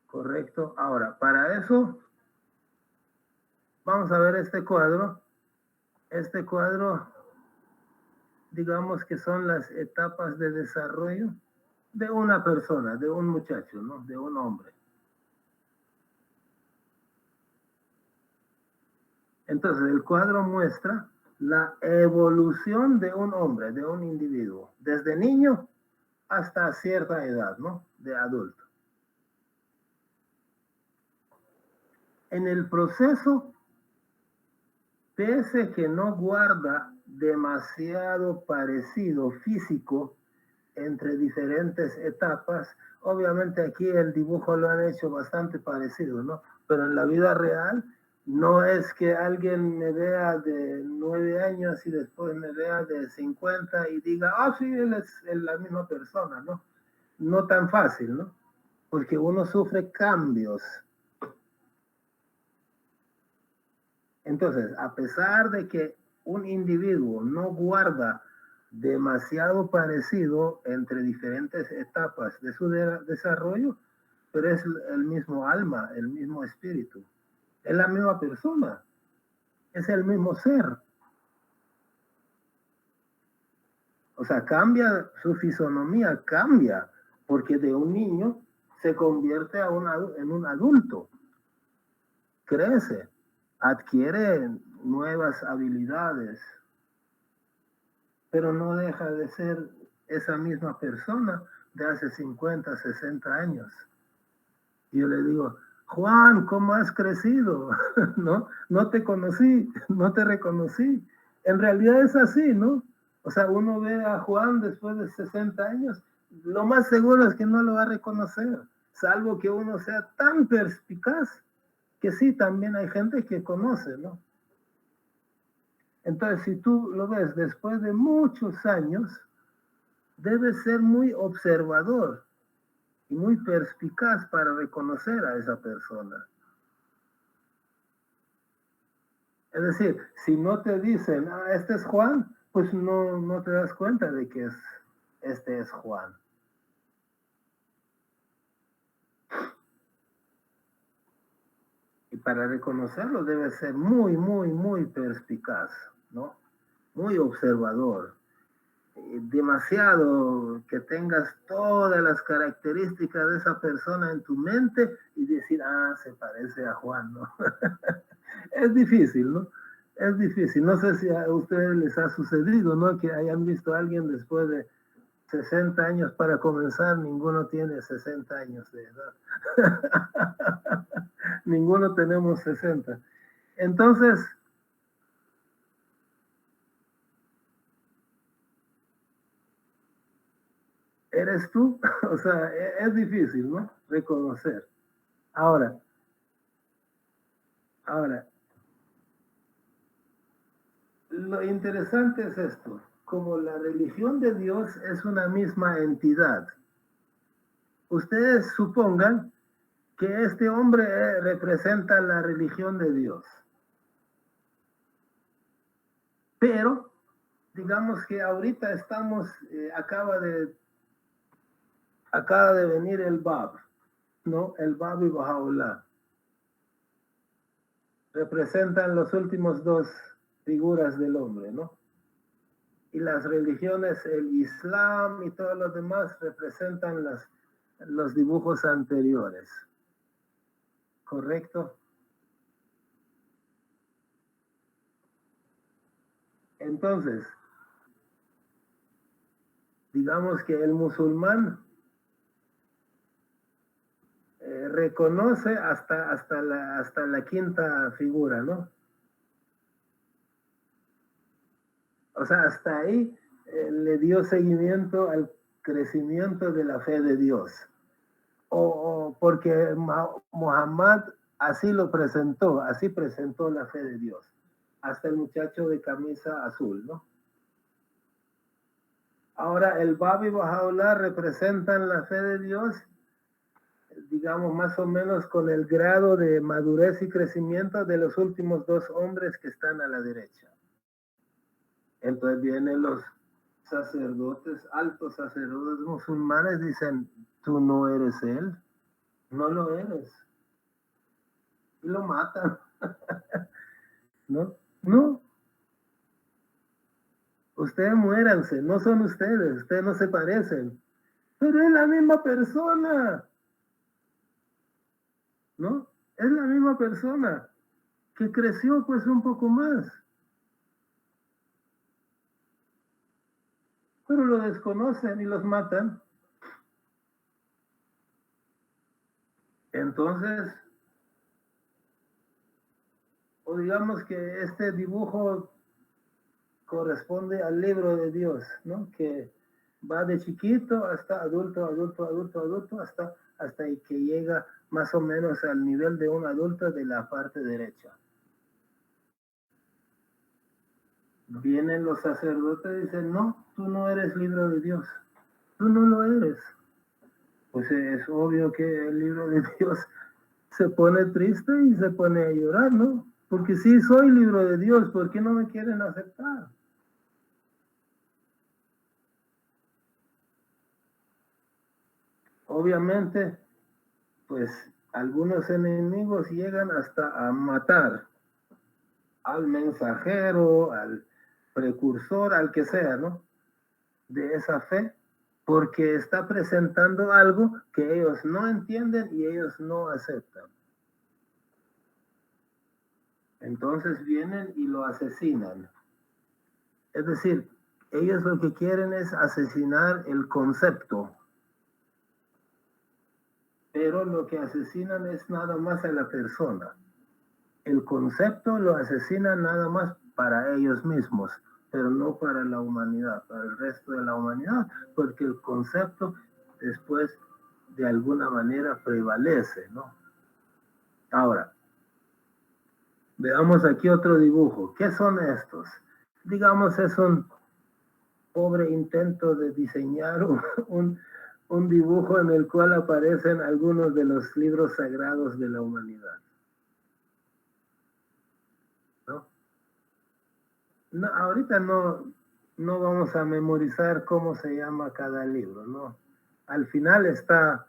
Correcto. Ahora, para eso, vamos a ver este cuadro. Este cuadro, digamos que son las etapas de desarrollo de una persona, de un muchacho, ¿no? De un hombre. Entonces, el cuadro muestra la evolución de un hombre, de un individuo, desde niño hasta cierta edad, ¿no? De adulto. En el proceso, pese que no guarda demasiado parecido físico entre diferentes etapas, obviamente aquí el dibujo lo han hecho bastante parecido, ¿no? Pero en la vida real no es que alguien me vea de 9 años y después me vea de 50 y diga, ah, sí, él es la misma persona, ¿no? No tan fácil, ¿no? Porque uno sufre cambios. Entonces, a pesar de que un individuo no guarda demasiado parecido entre diferentes etapas de su desarrollo, pero es el mismo alma, el mismo espíritu. Es la misma persona, es el mismo ser. O sea, cambia su fisonomía, cambia, porque de un niño se convierte en un adulto, crece, adquiere nuevas habilidades, pero no deja de ser esa misma persona de hace 50, 60 años. Y yo le digo, Juan, ¿cómo has crecido? No te conocí, no te reconocí. En realidad es así, ¿no? O sea, uno ve a Juan después de 60 años, lo más seguro es que no lo va a reconocer, salvo que uno sea tan perspicaz que sí, también hay gente que conoce, ¿no? Entonces, si tú lo ves después de muchos años, debes ser muy observador y muy perspicaz para reconocer a esa persona. Es decir, si no te dicen, ah, este es Juan, pues no te das cuenta de que este es Juan. Y para reconocerlo debe ser muy, muy, muy perspicaz, ¿no? Muy observador. Demasiado que tengas todas las características de esa persona en tu mente y decir, ah, se parece a Juan, ¿no? Es difícil, ¿no? Es difícil. No sé si a ustedes les ha sucedido, ¿no? Que hayan visto a alguien después de 60 años. Para comenzar, ninguno tiene 60 años de edad. Ninguno tenemos 60. Entonces, ¿eres tú? O sea, es difícil, ¿no? Reconocer. Ahora, lo interesante es esto. Como la religión de Dios es una misma entidad, ustedes supongan que este hombre representa la religión de Dios. Pero, digamos que ahorita estamos, acaba de venir el Bab, ¿no? El Bab y Baha'u'llah. Representan los últimos dos figuras del hombre, ¿no? y las religiones, el Islam y todos los demás representan los dibujos anteriores. ¿Correcto? Entonces, digamos que el musulmán reconoce hasta la quinta figura, ¿no? O sea, hasta ahí le dio seguimiento al crecimiento de la fe de Dios. O porque Muhammad así lo presentó, así presentó la fe de Dios. Hasta el muchacho de camisa azul, ¿no? Ahora, el Bab y Baha'u'llah representan la fe de Dios, digamos, más o menos con el grado de madurez y crecimiento de los últimos dos hombres que están a la derecha. Entonces vienen los sacerdotes, altos sacerdotes musulmanes, dicen, tú no eres él, no lo eres. Y lo matan. ¿No? No. Ustedes muéranse, no son ustedes no se parecen. Pero es la misma persona. ¿No? Es la misma persona que creció pues un poco más. Pero lo desconocen y los matan. Entonces, o digamos que este dibujo corresponde al libro de Dios, ¿no? Que va de chiquito hasta adulto, hasta que llega más o menos al nivel de un adulto de la parte derecha. Vienen los sacerdotes y dicen, no, tú no eres libro de Dios, tú no lo eres. Pues es obvio que el libro de Dios se pone triste y se pone a llorar, ¿no? Porque sí soy libro de Dios, ¿por qué no me quieren aceptar? Obviamente, pues algunos enemigos llegan hasta a matar al mensajero, al precursor, al que sea, ¿no? De esa fe, porque está presentando algo que ellos no entienden y ellos no aceptan. Entonces vienen y lo asesinan. Es decir, ellos lo que quieren es asesinar el concepto. Pero lo que asesinan es nada más a la persona. El concepto lo asesinan nada más para ellos mismos, pero no para la humanidad, para el resto de la humanidad, porque el concepto después de alguna manera prevalece, ¿no? Ahora, veamos aquí otro dibujo. ¿Qué son estos? Digamos, es un pobre intento de diseñar un dibujo en el cual aparecen algunos de los libros sagrados de la humanidad. No, ahorita no vamos a memorizar cómo se llama cada libro, ¿no? Al final está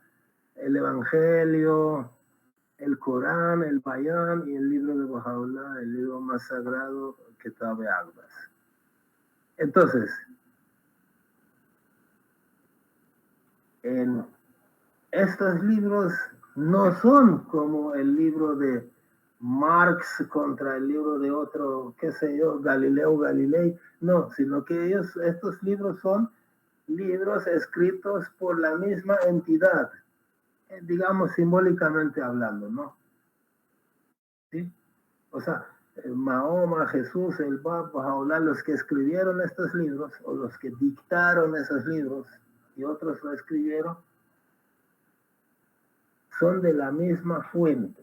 el Evangelio, el Corán, el Bayán y el libro de Baha'u'llah, el libro más sagrado, Kitab al-Aqdas. Entonces, en estos libros no son como el libro de Marx contra el libro de otro, qué sé yo, Galileo Galilei, no, sino que estos libros son libros escritos por la misma entidad, digamos simbólicamente hablando, ¿no? ¿Sí? O sea, Mahoma, Jesús, el Bab, Baha'u'llah, los que escribieron estos libros, o los que dictaron esos libros, y otros lo escribieron, son de la misma fuente.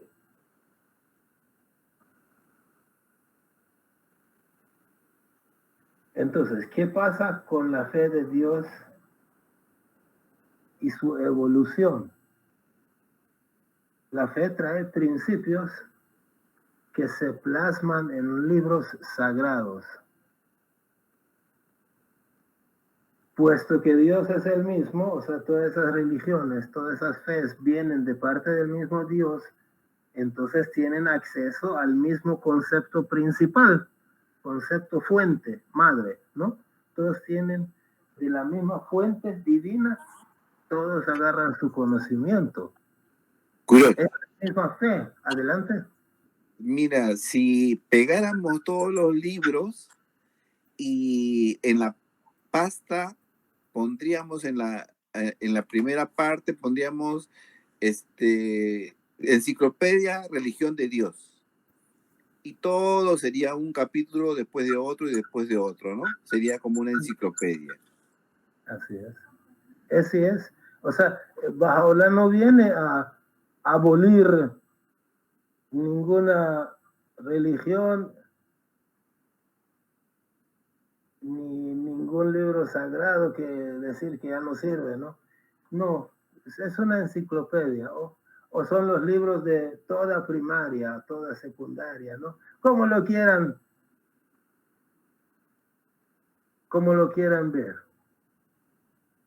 Entonces, ¿qué pasa con la fe de Dios y su evolución? La fe trae principios que se plasman en libros sagrados. Puesto que Dios es el mismo, o sea, todas esas religiones, todas esas fees vienen de parte del mismo Dios, entonces tienen acceso al mismo concepto principal, concepto fuente, madre, ¿no? todos tienen de la misma fuente divina, todos agarran su conocimiento. Correcto. Es la misma fe. Adelante. Mira, si pegáramos todos los libros y en la pasta pondríamos en la primera parte, pondríamos enciclopedia, religión de Dios. Y todo sería un capítulo después de otro y después de otro, ¿no? Sería como una enciclopedia. Así es. Así es. O sea, Bahá'u'lláh no viene a abolir ninguna religión ni ningún libro sagrado que decir que ya no sirve, ¿no? No, es una enciclopedia, o son los libros de toda primaria, toda secundaria, ¿no? Como lo quieran ver.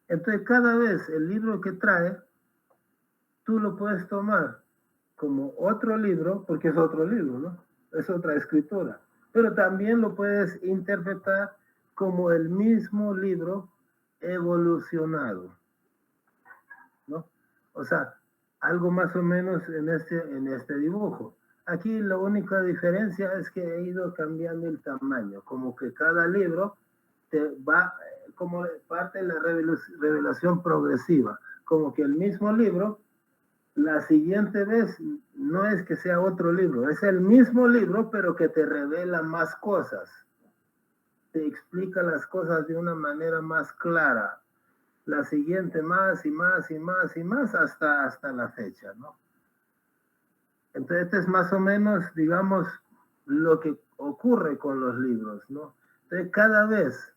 Entonces, cada vez el libro que trae, tú lo puedes tomar como otro libro, porque es otro libro, ¿no? Es otra escritura. Pero también lo puedes interpretar como el mismo libro evolucionado, ¿no? O sea, algo más o menos en este dibujo. Aquí la única diferencia es que he ido cambiando el tamaño, como que cada libro te va como parte de la revelación progresiva, como que el mismo libro, la siguiente vez no es que sea otro libro, es el mismo libro, pero que te revela más cosas, te explica las cosas de una manera más clara. La siguiente más y más y más y más hasta la fecha, ¿no? Entonces, este es más o menos, digamos, lo que ocurre con los libros, ¿no? Entonces, cada vez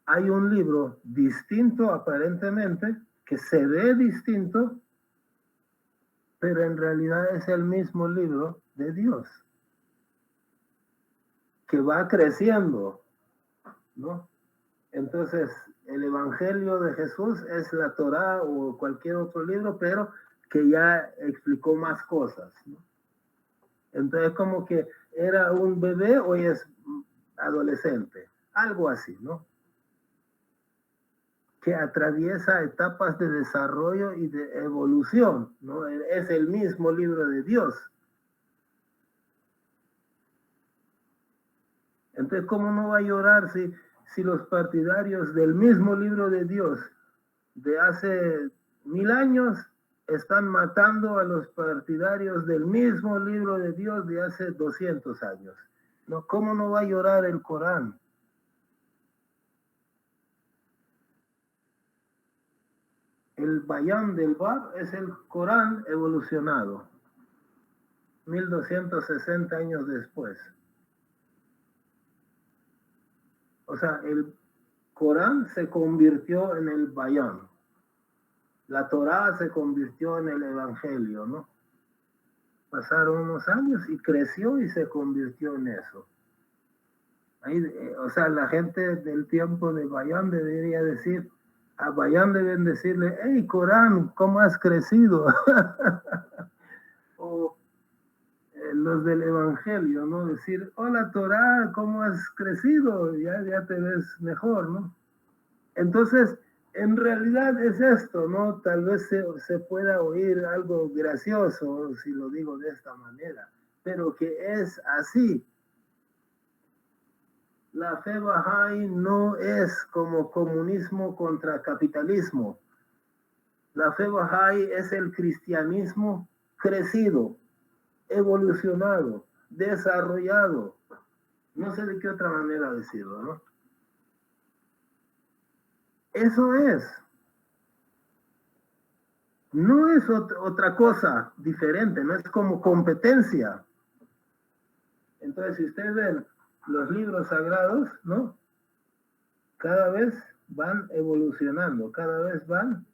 hay un libro distinto, aparentemente, que se ve distinto, pero en realidad es el mismo libro de Dios, que va creciendo, ¿no? Entonces, el Evangelio de Jesús es la Torá o cualquier otro libro, pero que ya explicó más cosas, ¿no? Entonces, como que era un bebé, hoy es adolescente, algo así, ¿no? Que atraviesa etapas de desarrollo y de evolución, ¿no? Es el mismo libro de Dios. Entonces, ¿cómo no va a llorar si los partidarios del mismo libro de Dios de hace 1000 años están matando a los partidarios del mismo libro de Dios de hace 200 años? ¿No? ¿Cómo no va a llorar el Corán? El Bayán del Bab es el Corán evolucionado, 1260 años después. O sea, el Corán se convirtió en el Bayán. La Torá se convirtió en el Evangelio, ¿no? Pasaron unos años y creció y se convirtió en eso. Ahí, o sea, la gente del tiempo de Bayán debería decir, a Bayán deben decirle, hey, Corán, ¿cómo has crecido? O los del Evangelio, ¿no? Decir, hola Torá, ¿cómo has crecido? Ya te ves mejor, ¿no? Entonces, en realidad es esto, ¿no? Tal vez se pueda oír algo gracioso si lo digo de esta manera, pero que es así. La fe Bahá'í no es como comunismo contra capitalismo. La fe Bahá'í es el cristianismo crecido, evolucionado, desarrollado. No sé de qué otra manera decirlo, ¿no? Eso es. No es otra cosa diferente, no es como competencia. Entonces, si ustedes ven los libros sagrados, ¿no? Cada vez van evolucionando, cada vez van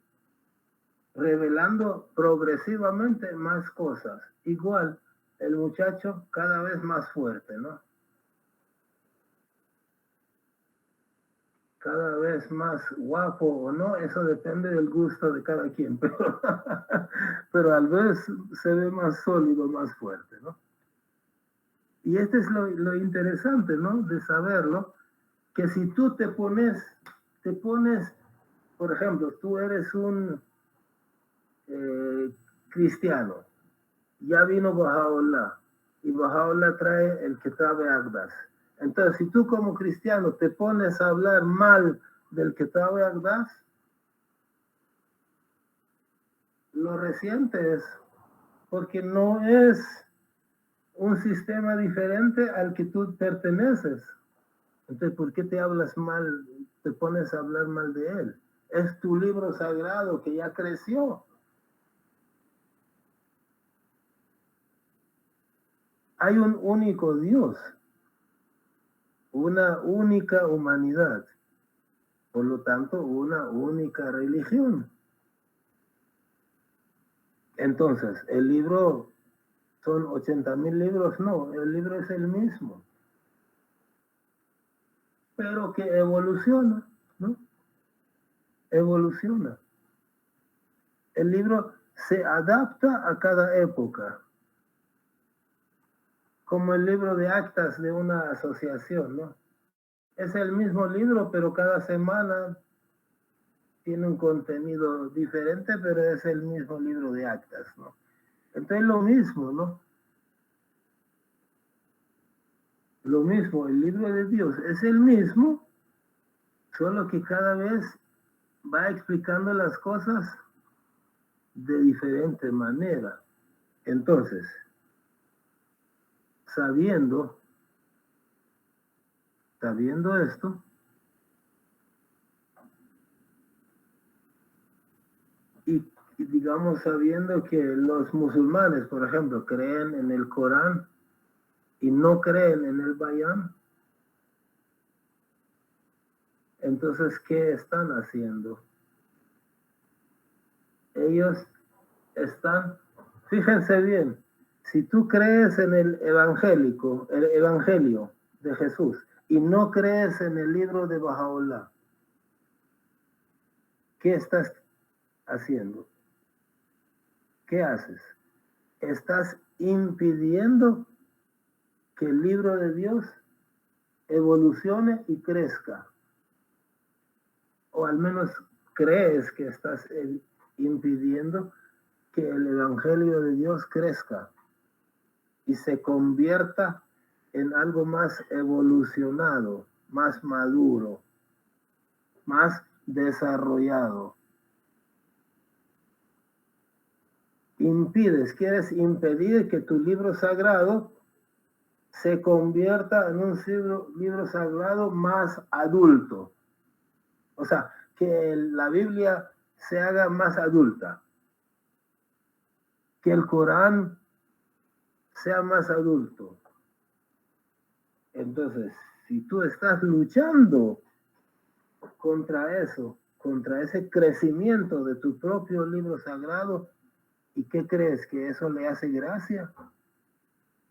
revelando progresivamente más cosas. Igual, el muchacho cada vez más fuerte, ¿no? Cada vez más guapo o no, eso depende del gusto de cada quien, pero al vez se ve más sólido, más fuerte, ¿no? Y este es lo interesante, ¿no? De saberlo, que si tú te pones, por ejemplo, tú eres un cristiano, ya vino Bahá'u'lláh, y Bahá'u'lláh trae el Kitab al-Aqdas. Entonces, si tú como cristiano te pones a hablar mal del Kitab al-Aqdas, lo resientes, porque no es un sistema diferente al que tú perteneces. Entonces, ¿por qué te hablas mal, te pones a hablar mal de él? Es tu libro sagrado que ya creció. Hay un único Dios, una única humanidad, por lo tanto, una única religión. Entonces, el libro son 80,000 libros, no, el libro es el mismo, pero que evoluciona, ¿no? Evoluciona. El libro se adapta a cada época, como el libro de actas de una asociación, ¿no? Es el mismo libro, pero cada semana tiene un contenido diferente, pero es el mismo libro de actas, ¿no? Entonces lo mismo, ¿no? Lo mismo, el libro de Dios es el mismo, solo que cada vez va explicando las cosas de diferente manera. Entonces, sabiendo esto, y digamos sabiendo que los musulmanes, por ejemplo, creen en el Corán y no creen en el Bayán, entonces, ¿qué están haciendo? Ellos están, fíjense bien, si tú crees en el evangelio de Jesús y no crees en el libro de Bahá'u'lláh, ¿qué estás haciendo? ¿Qué haces? Estás impidiendo que el libro de Dios evolucione y crezca. O al menos crees que estás impidiendo que el evangelio de Dios crezca y se convierta en algo más evolucionado, más maduro, más desarrollado. Quieres impedir que tu libro sagrado se convierta en un libro sagrado más adulto. O sea, que la Biblia se haga más adulta, que el Corán sea más adulto. Entonces, si tú estás luchando contra eso, contra ese crecimiento de tu propio libro sagrado, ¿y qué crees? ¿Que eso le hace gracia?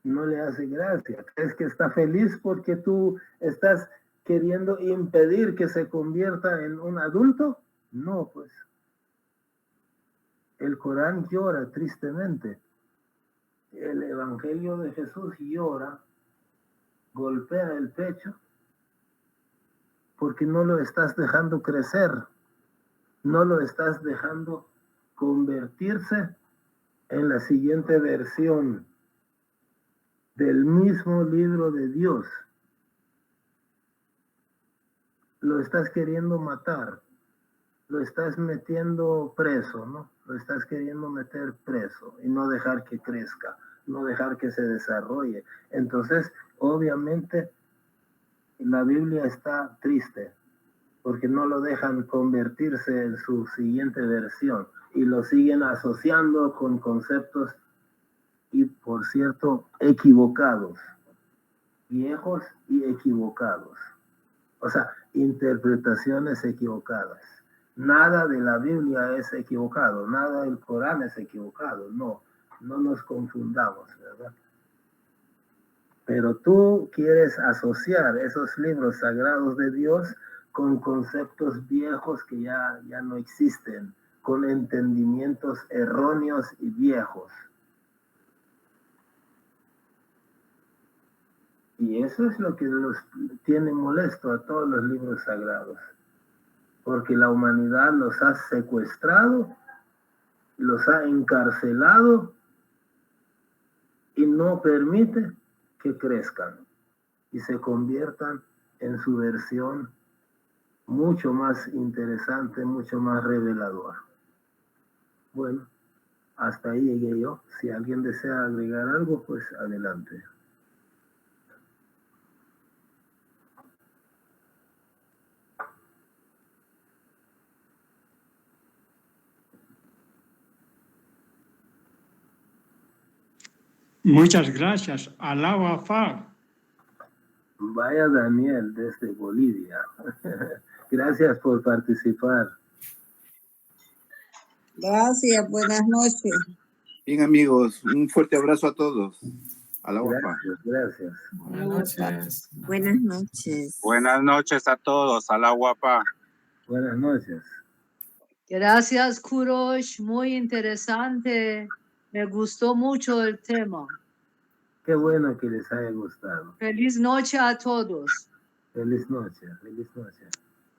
No le hace gracia. ¿Crees que está feliz porque tú estás queriendo impedir que se convierta en un adulto? No, pues. El Corán llora tristemente. El Evangelio de Jesús llora, golpea el pecho, porque no lo estás dejando crecer, no lo estás dejando convertirse en la siguiente versión del mismo libro de Dios. Lo estás queriendo matar, lo estás metiendo preso, ¿no? Lo estás queriendo meter preso y no dejar que crezca, no dejar que se desarrolle. Entonces, obviamente, la Biblia está triste porque no lo dejan convertirse en su siguiente versión y lo siguen asociando con conceptos y, por cierto, equivocados, viejos y equivocados. O sea, interpretaciones equivocadas. Nada de la Biblia es equivocado, nada del Corán es equivocado, no nos confundamos, ¿verdad? Pero tú quieres asociar esos libros sagrados de Dios con conceptos viejos que ya no existen, con entendimientos erróneos y viejos. Y eso es lo que los tiene molesto a todos los libros sagrados, porque la humanidad los ha secuestrado, los ha encarcelado y no permite que crezcan y se conviertan en su versión mucho más interesante, mucho más reveladora. Bueno, hasta ahí llegué yo. Si alguien desea agregar algo, pues adelante. Muchas gracias. Alá Wafá. Vaya Daniel desde Bolivia. Gracias por participar. Gracias, buenas noches. Bien, amigos, un fuerte abrazo a todos. Alá Wafá. Gracias. Buenas noches. Buenas noches. Buenas noches a todos. Alá Wafá. Buenas noches. Gracias, Kurosh. Muy interesante. Me gustó mucho el tema. Qué bueno que les haya gustado. Feliz noche a todos. Feliz noche, feliz noche.